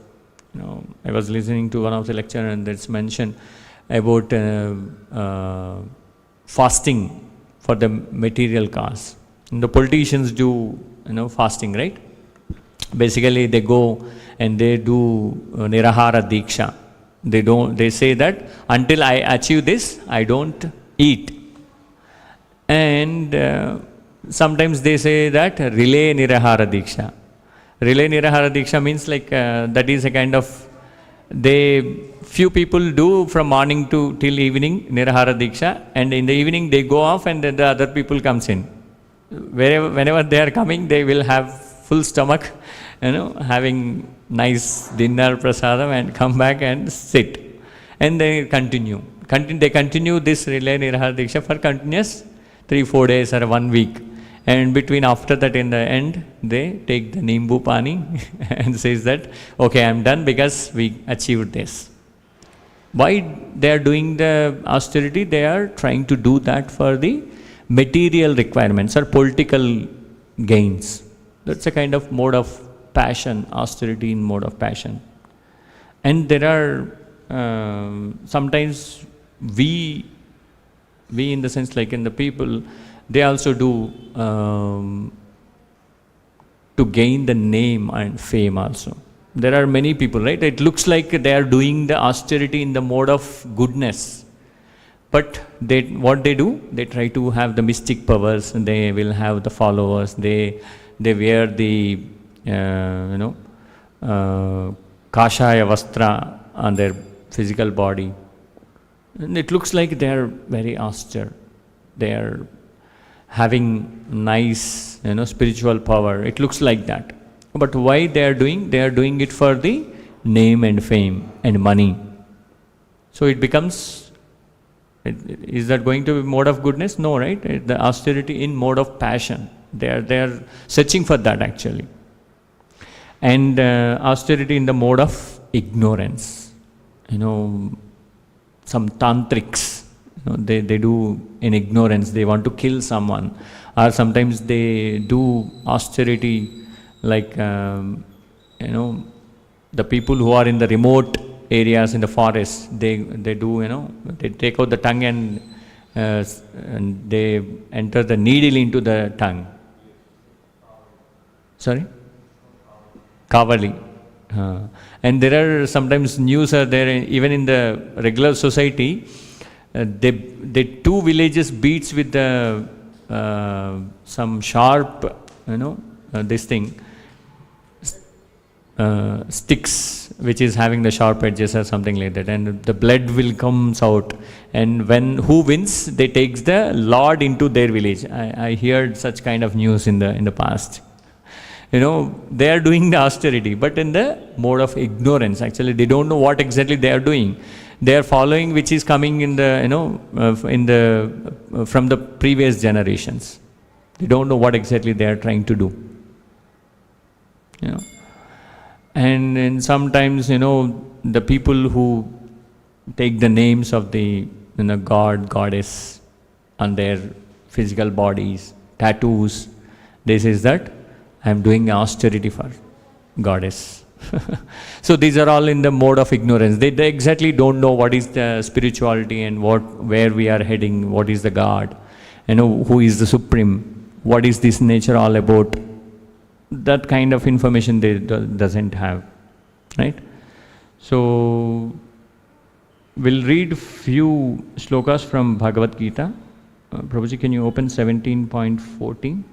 I was listening to one of the lecture and it's mentioned about fasting for the material cause. And the politicians do, fasting, right? Basically, they go and they do nirahara diksha. They say that until I achieve this, I don't eat. And sometimes they say that relay nirahara diksha. Relay nirahara diksha means like that is a kind of, few people do from morning till evening nirahara diksha, and in the evening they go off and then the other people comes in. Whenever they are coming, they will have full stomach, having nice dinner prasadam and come back and sit. And they continue they continue this relay nirahara diksha for continuous 3-4 days or 1 week. And between after that, in the end, they take the Nimbu Pani and says that, okay, I am done because we achieved this. Why they are doing the austerity? They are trying to do that for the material requirements or political gains. That's a kind of mode of passion, austerity in mode of passion. And there are sometimes we in the sense like in the people, they also do to gain the name and fame also. There are many people, right? It looks like they are doing the austerity in the mode of goodness. But what they do, they try to have the mystic powers, and they will have the followers, they wear the, kashaya vastra on their physical body. And it looks like they are very austere. They are having nice, spiritual power. It looks like that. But why they are doing? They are doing it for the name and fame and money. So it becomes, is that going to be mode of goodness? No, right? The austerity in mode of passion. They are searching for that actually. And austerity in the mode of ignorance. Some tantrics, they do in ignorance. They want to kill someone, or sometimes they do austerity like the people who are in the remote areas in the forest. They do they take out the tongue and they enter the needle into the tongue. Sorry, Kavali. And there are sometimes news are there even in the regular society. They 2 villages beats with the some sharp this thing sticks which is having the sharp edges or something like that, and the blood will comes out, and when who wins, they takes the lord into their village. I heard such kind of news in the past. They are doing the austerity, but in the mode of ignorance. Actually, they don't know what exactly they are doing. They are following which is coming in the from the previous generations. They don't know what exactly they are trying to do. And sometimes the people who take the names of the god, goddess on their physical bodies, tattoos, they says that I am doing austerity for goddess. So these are all in the mode of ignorance. They exactly don't know what is the spirituality and where we are heading, what is the God, who is the supreme, what is this nature all about. That kind of information they doesn't have, right? So we'll read few slokas from Bhagavad Gita. Prabhuji, can you open 17.14?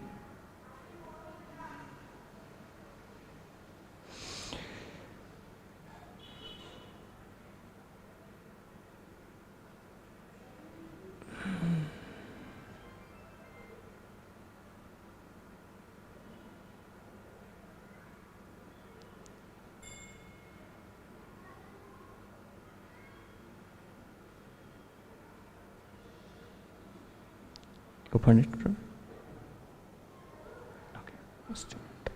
Open it, bro. Okay, let's do it.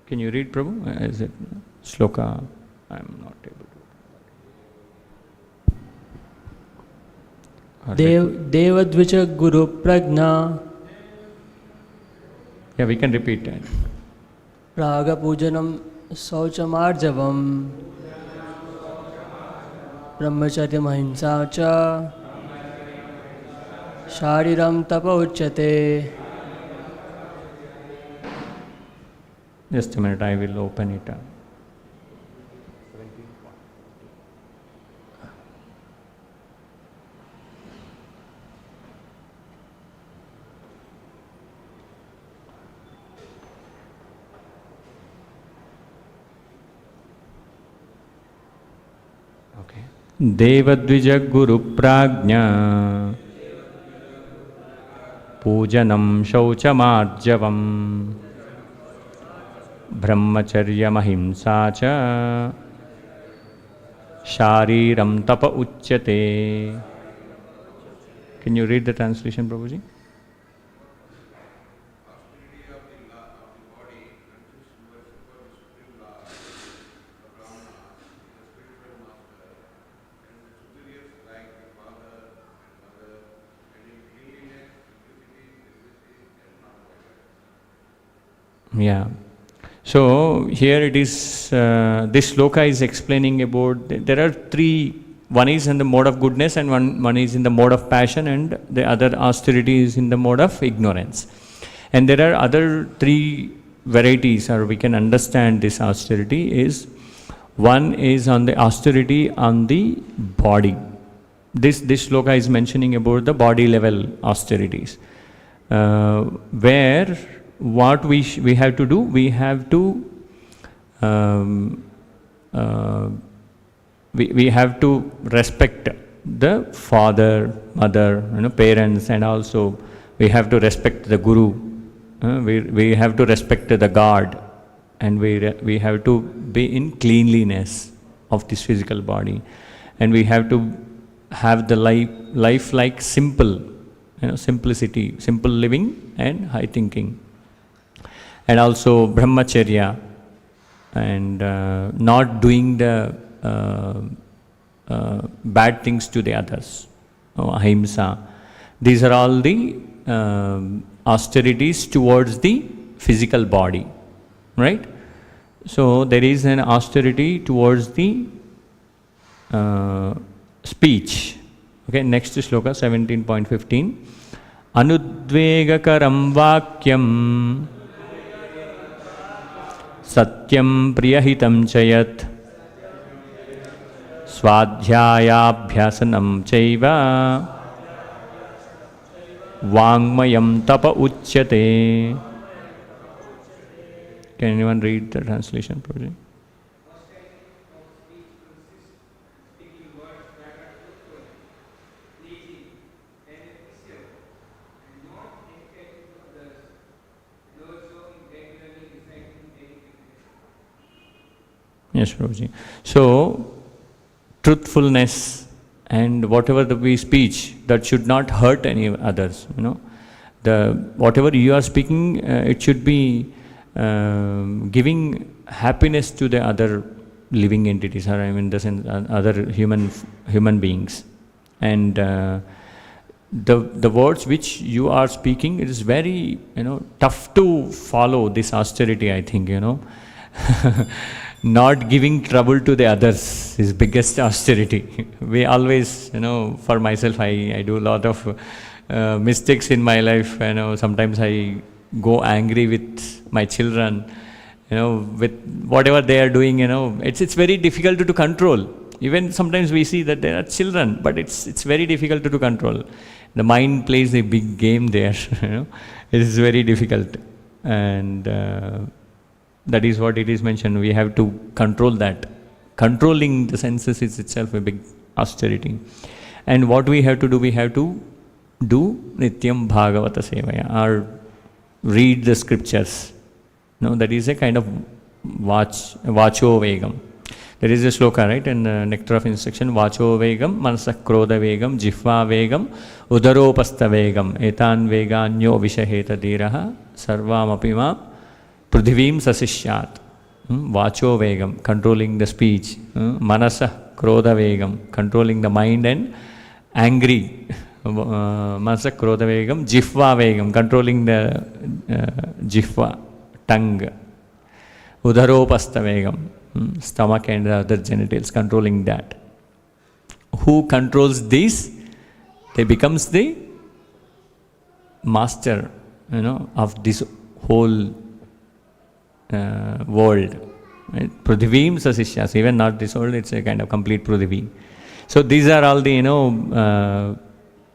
Can you read, Prabhu? Is it sloka? I'm not able to. Devadvicha Guru Prajna. Yeah, we can repeat that. Raga Pujanam Sauchamarjavam Brahmacharya Mahimsa Cha Shariram Tapa Uchyate. Just a minute, I will open it up. Okay. Devadvija Guru Prajna Pujanam Shauchamarjavam Brahmacharya Mahimsa Shariram Tapa Uchyate. Can you read the translation, Prabhuji? Yeah. So here it is, this shloka is explaining about, there are three, one is in the mode of goodness and one is in the mode of passion, and the other austerity is in the mode of ignorance. And there are other three varieties, or we can understand this austerity is, one is on the austerity on the body. This shloka is mentioning about the body level austerities, where what we have to do, we have to we have to respect the father, mother, parents, and also we have to respect the guru. We have to respect the God, and we have to be in cleanliness of this physical body, and we have to have the life like simple, simplicity, simple living and high thinking. And also brahmacharya, and not doing the bad things to the others, ahimsa. These are all the austerities towards the physical body, right? So there is an austerity towards the speech. Okay, next shloka 17.15. Anudvegakaram vakyam Satyam priyahitam chayat Swadhyayabhyasanam chaiva Vangmayam tapa uchyate. Can anyone read the translation, Prabhuji? Yes, Prabhuji. So, truthfulness and whatever we speech, that should not hurt any others. Whatever you are speaking, it should be giving happiness to the other living entities, or the sense, other human beings. And the words which you are speaking, it is very tough to follow this austerity. I think not giving trouble to the others is biggest austerity. We always, for myself, I do a lot of mistakes in my life. Sometimes I go angry with my children, with whatever they are doing. It's very difficult to control. Even sometimes we see that there are children, but it's very difficult to control. The mind plays a big game there. It is very difficult, and that is what it is mentioned. We have to control that. Controlling the senses is itself a big austerity. And what we have to do, we have to do Nityam Bhagavata Sevaya, or read the scriptures. That is a kind of Vacho Vegam. There is a shloka, right, in the Nectar of Instruction, Vacho Vegam, Manasak Krodha Vegam, Jihva Vegam, Udaropastha Vegam, Etan Veganyo Vishaheta Diraha, Sarvam Apima, Prudhivim Sasishyat. Vacho Vegam, controlling the speech. Manasa Krodha Vegam, controlling the mind and angry. Manasa Krodha Vegam, Jihva Vegam, controlling the Jihva, tongue. Udaropastha Vegam, stomach and the other genitals, controlling that. Who controls this? They becomes the master, of this whole world. Right? Prudhivim Sasishyas, even not this world, it's a kind of complete Prudhivi. So these are all the,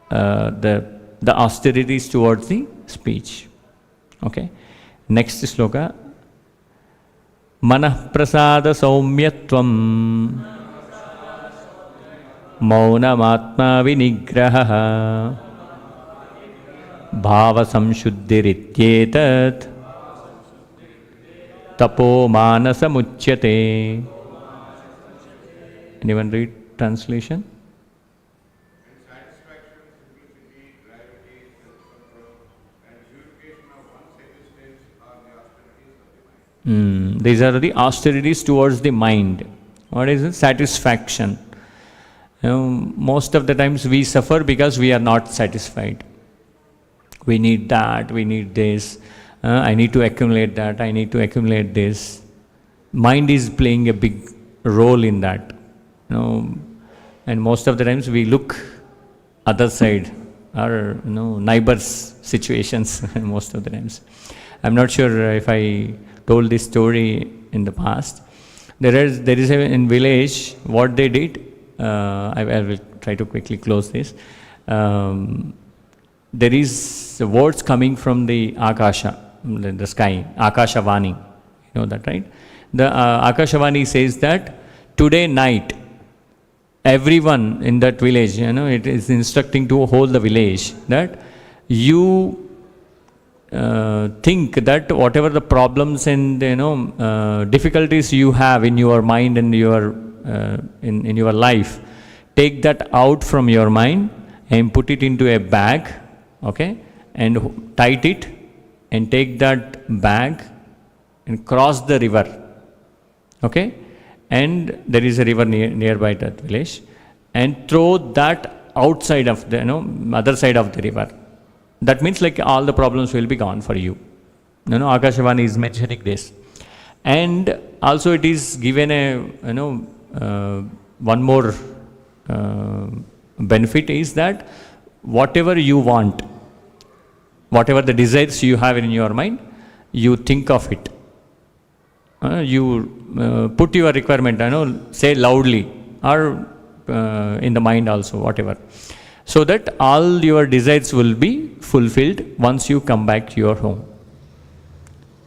the austerities towards the speech. Okay. Next shloka. Manah prasada saumyatvam Maunamatma vinigraha bhava samshuddhirityetat tapo manasa muchyate. Anyone read translation? Satisfaction, simplicity, gravity, self-control, and purification of one's existence are the austerities of the mind. These are the austerities towards the mind. What is it? Satisfaction. Most of the times we suffer because we are not satisfied. We need that, we need this, I need to accumulate that, I need to accumulate this. Mind is playing a big role in that. And most of the times we look other side, our neighbors' situations most of the times. I'm not sure if I told this story in the past. There is in village, what they did, I will try to quickly close this. There is words coming from the Akasha, the sky, Akashavani. You know that, right? The Akashavani says that today night, everyone in that village, it is instructing to hold the village that you think that whatever the problems and difficulties you have in your mind and your in your life, take that out from your mind and put it into a bag, okay, and tight it and take that bag and cross the river, okay, and there is a river nearby that village, and throw that outside of the other side of the river. That means like all the problems will be gone for you. Akashavani is mentioning this. And also it is given a one more benefit is that whatever you want, whatever the desires you have in your mind, you think of it. You put your requirement, say loudly or in the mind also, whatever. So that all your desires will be fulfilled once you come back to your home.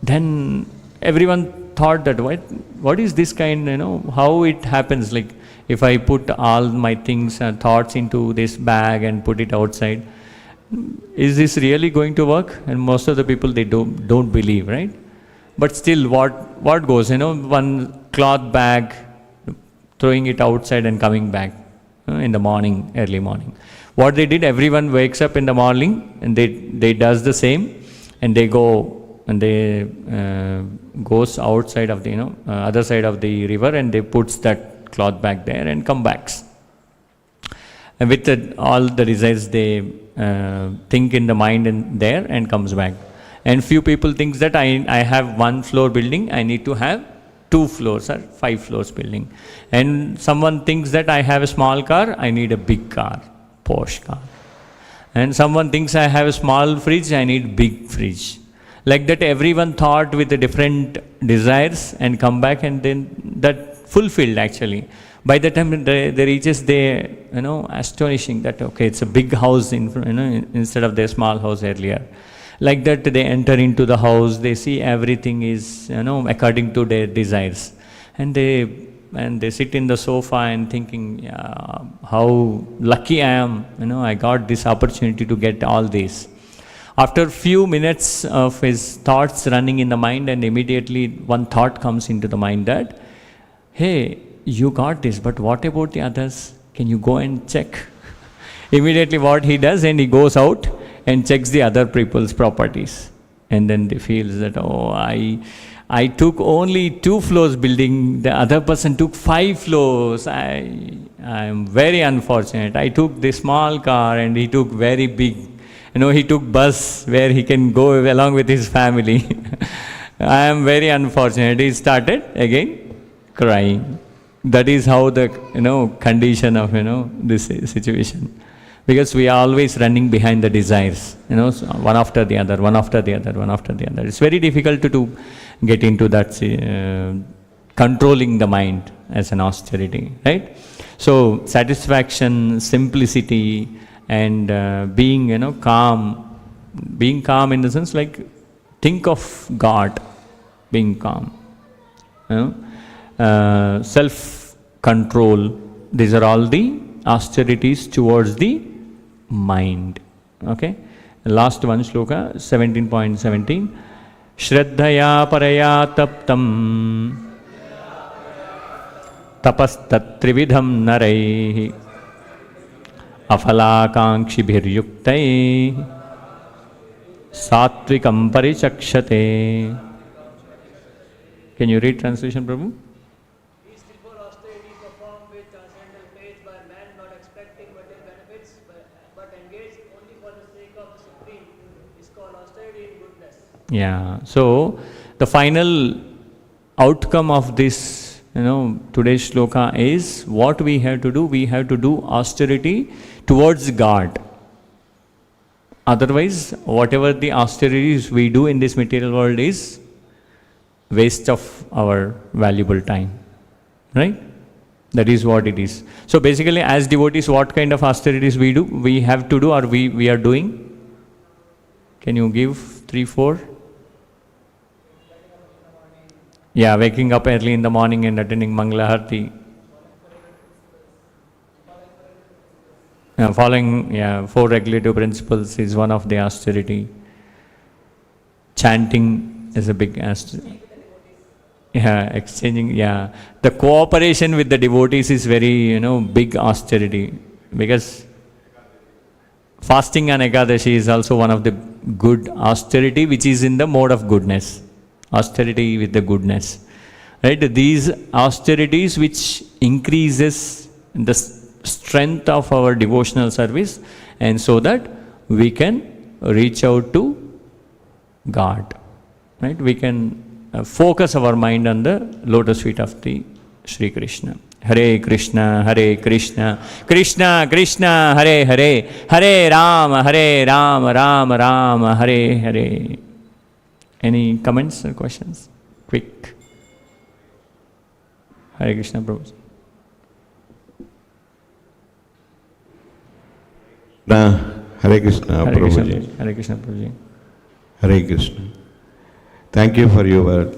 Then everyone thought that what is this kind, how it happens, like if I put all my things and thoughts into this bag and put it outside, is this really going to work? And most of the people, they don't believe, right? But still what goes, one cloth bag, throwing it outside and coming back in the morning, early morning. What they did, everyone wakes up in the morning and they does the same, and they go and they goes outside of the other side of the river, and they puts that cloth bag there and come back. And with all the desires they think in the mind and there and comes back. And few people think that I have 1 floor building, I need to have 2 floors or 5 floors building. And someone thinks that I have a small car, I need a big car, Porsche car. And someone thinks I have a small fridge, I need big fridge. Like that, everyone thought with the different desires and come back, and then that fulfilled actually. By the time they reaches, they astonishing that okay, it's a big house instead of their small house earlier. Like that, they enter into the house, they see everything is according to their desires, and they sit in the sofa and thinking, yeah, how lucky I am, I got this opportunity to get all this. After few minutes of his thoughts running in the mind, and immediately one thought comes into the mind that, hey, you got this, but what about the others? Can you go and check? Immediately what he does, and he goes out and checks the other people's properties. And then they feel that, oh, I took only 2 floors building, the other person took 5 floors. I am very unfortunate. I took this small car and he took very big. He took bus where he can go along with his family. I am very unfortunate. He started again crying. That is how the condition of this situation. Because we are always running behind the desires, one after the other, one after the other, one after the other. It's very difficult to get into that controlling the mind as an austerity, right? So satisfaction, simplicity, and being calm. Being calm in the sense like think of God, being calm. Self-control. These are all the austerities towards the mind. Okay, last one shloka 17.17. Shraddhaya paraya taptam tapastatrividham narai afalakankshibiryuktai satvikam parichakshate. Can you read translation, Prabhu? These triple austerity performed with transcendental faith by man not expecting material benefits but engaged only for the sake of the Supreme is called austerity in goodness. Yeah. So the final outcome of this, today's shloka is what we have to do. We have to do austerity towards God. Otherwise, whatever the austerities we do in this material world is waste of our valuable time, right? That is what it is. So basically, as devotees, what kind of austerities we have to do, or we are doing? Can you give 3, 4? Yeah, waking up early in the morning and attending Mangala Harti. Following 4 regulative principles is one of the austerity. Chanting is a big austerity. Exchanging, the cooperation with the devotees is very, big austerity, because fasting and Ekadashi is also one of the good austerity, which is in the mode of goodness. Austerity with the goodness, right? These austerities which increases the strength of our devotional service, and so that we can reach out to God, right? We can focus our mind on the lotus feet of the Sri Krishna. Hare Krishna, Krishna Krishna, Hare Hare, Hare Rama, Rama Rama, Hare Hare. Any comments or questions? Quick. Hare Krishna, Prabhu. Hare Krishna, Prabhuji. Hare Krishna, Prabhuji. Hare Krishna. Thank you for your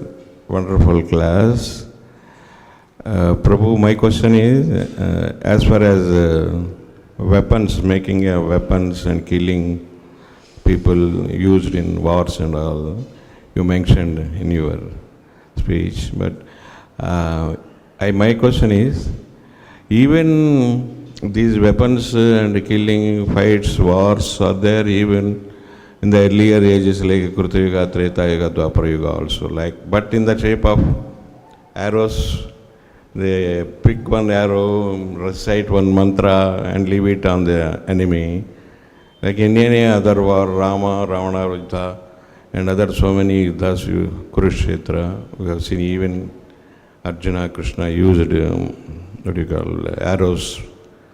wonderful class. Prabhu, my question is, as far as weapons, making weapons and killing people used in wars and all, you mentioned in your speech, but my question is, even these weapons and killing, fights, wars are there even in the earlier ages like Krita Yuga, Treta Yuga, Dwapara Yuga also, but in the shape of arrows. They pick one arrow, recite one mantra and leave it on the enemy. Like in any other war, Rama, Ravana Yuddha and other so many yuddhas, Kurukshetra, we have seen even Arjuna, Krishna used arrows.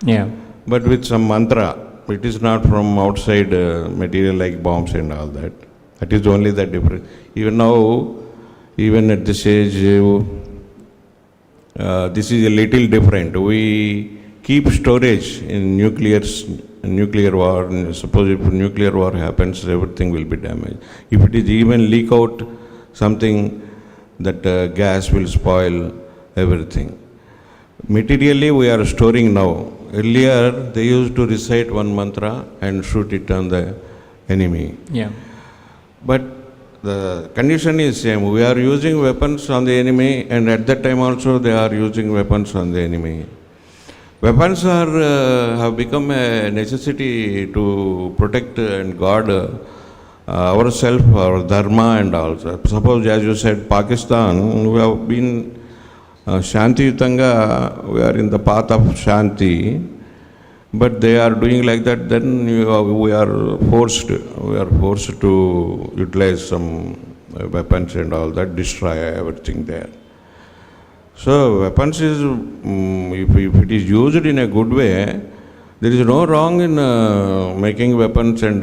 Yeah. But with some mantra, it is not from outside material like bombs and all that. That is only the difference. Even now, even at this age, this is a little different. We keep storage in nuclear war. Suppose if nuclear war happens, everything will be damaged. If it is even leak out something, that gas will spoil everything. Materially, we are storing now. Earlier, they used to recite one mantra and shoot it on the enemy. Yeah. But the condition is same. We are using weapons on the enemy, and at that time also they are using weapons on the enemy. Weapons have become a necessity to protect and guard ourselves, our dharma and all. Suppose, as you said, Pakistan, we have been Shanti Yutanga, we are in the path of Shanti, but they are doing like that, then we are forced to utilize some weapons and all that, destroy everything there. So weapons is, if it is used in a good way, there is no wrong in making weapons and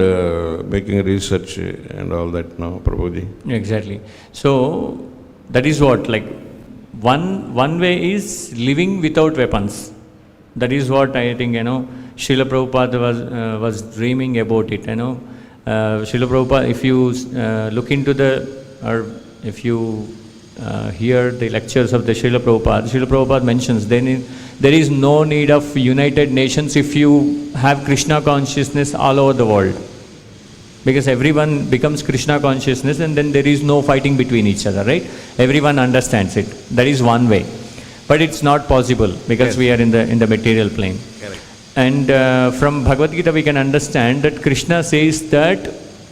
making research and all that, no, Prabhuji? Exactly. So that is what, one way is living without weapons. That is what I think, Srila Prabhupada was dreaming about it, Srila Prabhupada, if you look into or if you hear the lectures of the Srila Prabhupada mentions there is no need of United Nations if you have Krishna consciousness all over the world. Because everyone becomes Krishna consciousness and then there is no fighting between each other, right? Everyone understands it. That is one way. But it's not possible because we are in the material plane. Correct. And from Bhagavad Gita we can understand that Krishna says that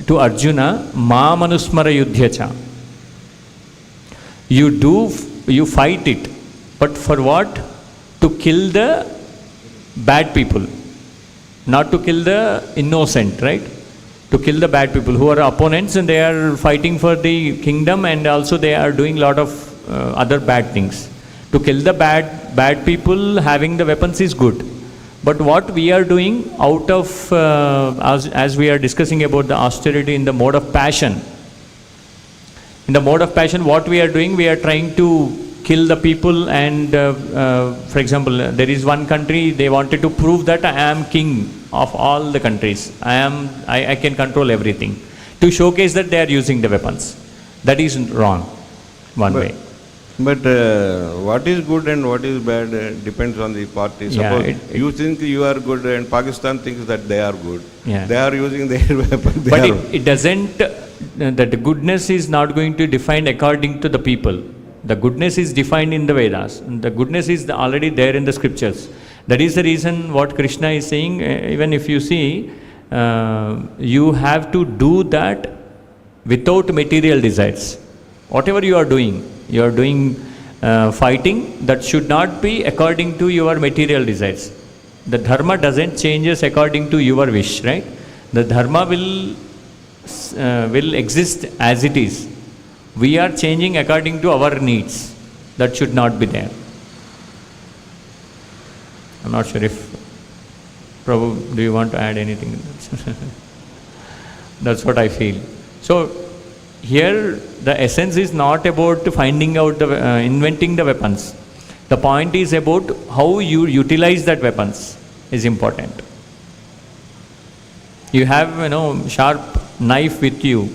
to Arjuna, Ma manusmara yudhyacha. You fight it. But for what? To kill the bad people. Not to kill the innocent, right? To kill the bad people who are opponents and they are fighting for the kingdom and also they are doing a lot of other bad things. To kill the bad people, having the weapons is good. But what we are doing out of, as we are discussing about the austerity in the mode of passion. In the mode of passion, what we are doing, we are trying to kill the people and, for example, there is one country, they wanted to prove that I am king of all the countries. I can control everything. To showcase that they are using the weapons. That is wrong, one way. But what is good and what is bad depends on the party. Suppose you think you are good and Pakistan thinks that they are good. Yeah. They are using their weapons. But it doesn't, that the goodness is not going to define according to the people. The goodness is defined in the Vedas. The goodness is already there in the scriptures. That is the reason what Krishna is saying, even if you see, you have to do that without material desires. Whatever you are doing fighting, that should not be according to your material desires. The dharma doesn't changes according to your wish, right? The dharma will exist as it is. We are changing according to our needs. That should not be there. I'm not sure if Prabhu, do you want to add anything? That's what I feel. So here the essence is not about finding out inventing the weapons. The point is about how you utilize that weapons is important. You have sharp knife with you.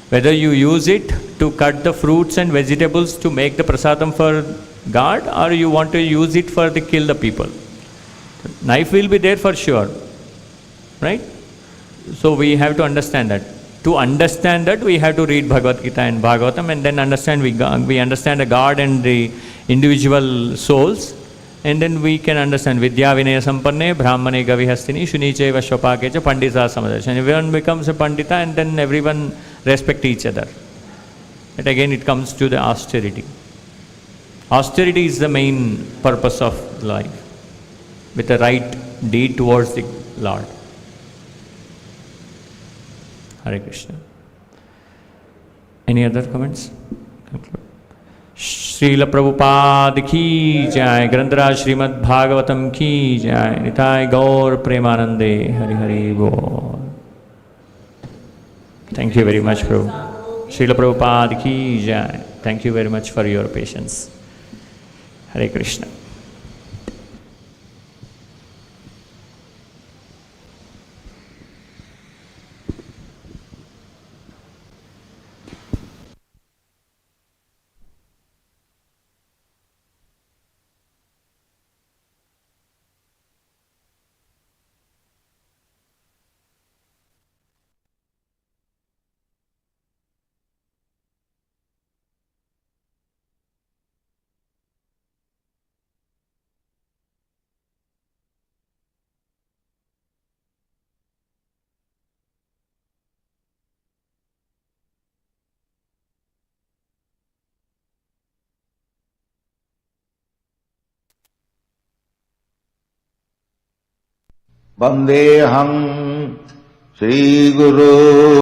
Whether you use it to cut the fruits and vegetables to make the prasadam for God, or you want to use it for to kill the people. Knife will be there for sure, right? So we have to understand that. To understand that, we have to read Bhagavad Gita and Bhagavatam and then understand we understand the God and the individual souls, and then we can understand Vidya Vinaya Sampanne, Brahmane Gavihastini, Shuniche Vashvapakecha, Pandita Samadarshana. Everyone becomes a Pandita and then everyone respect each other. But again it comes to the austerity. Austerity is the main purpose of life, with the right deed towards the Lord. Hare Krishna. Any other comments? Conclude. Srila Prabhupada ki jai, Granthara Śrīmad-Bhāgavatam ki jai, Nitai Gaur Premanande, Hari Hari Bol. Thank you very much, Prabhu. Srila Prabhupada ki jai. Thank you very much for your patience. Hare Krishna. Vandeham Shri Guru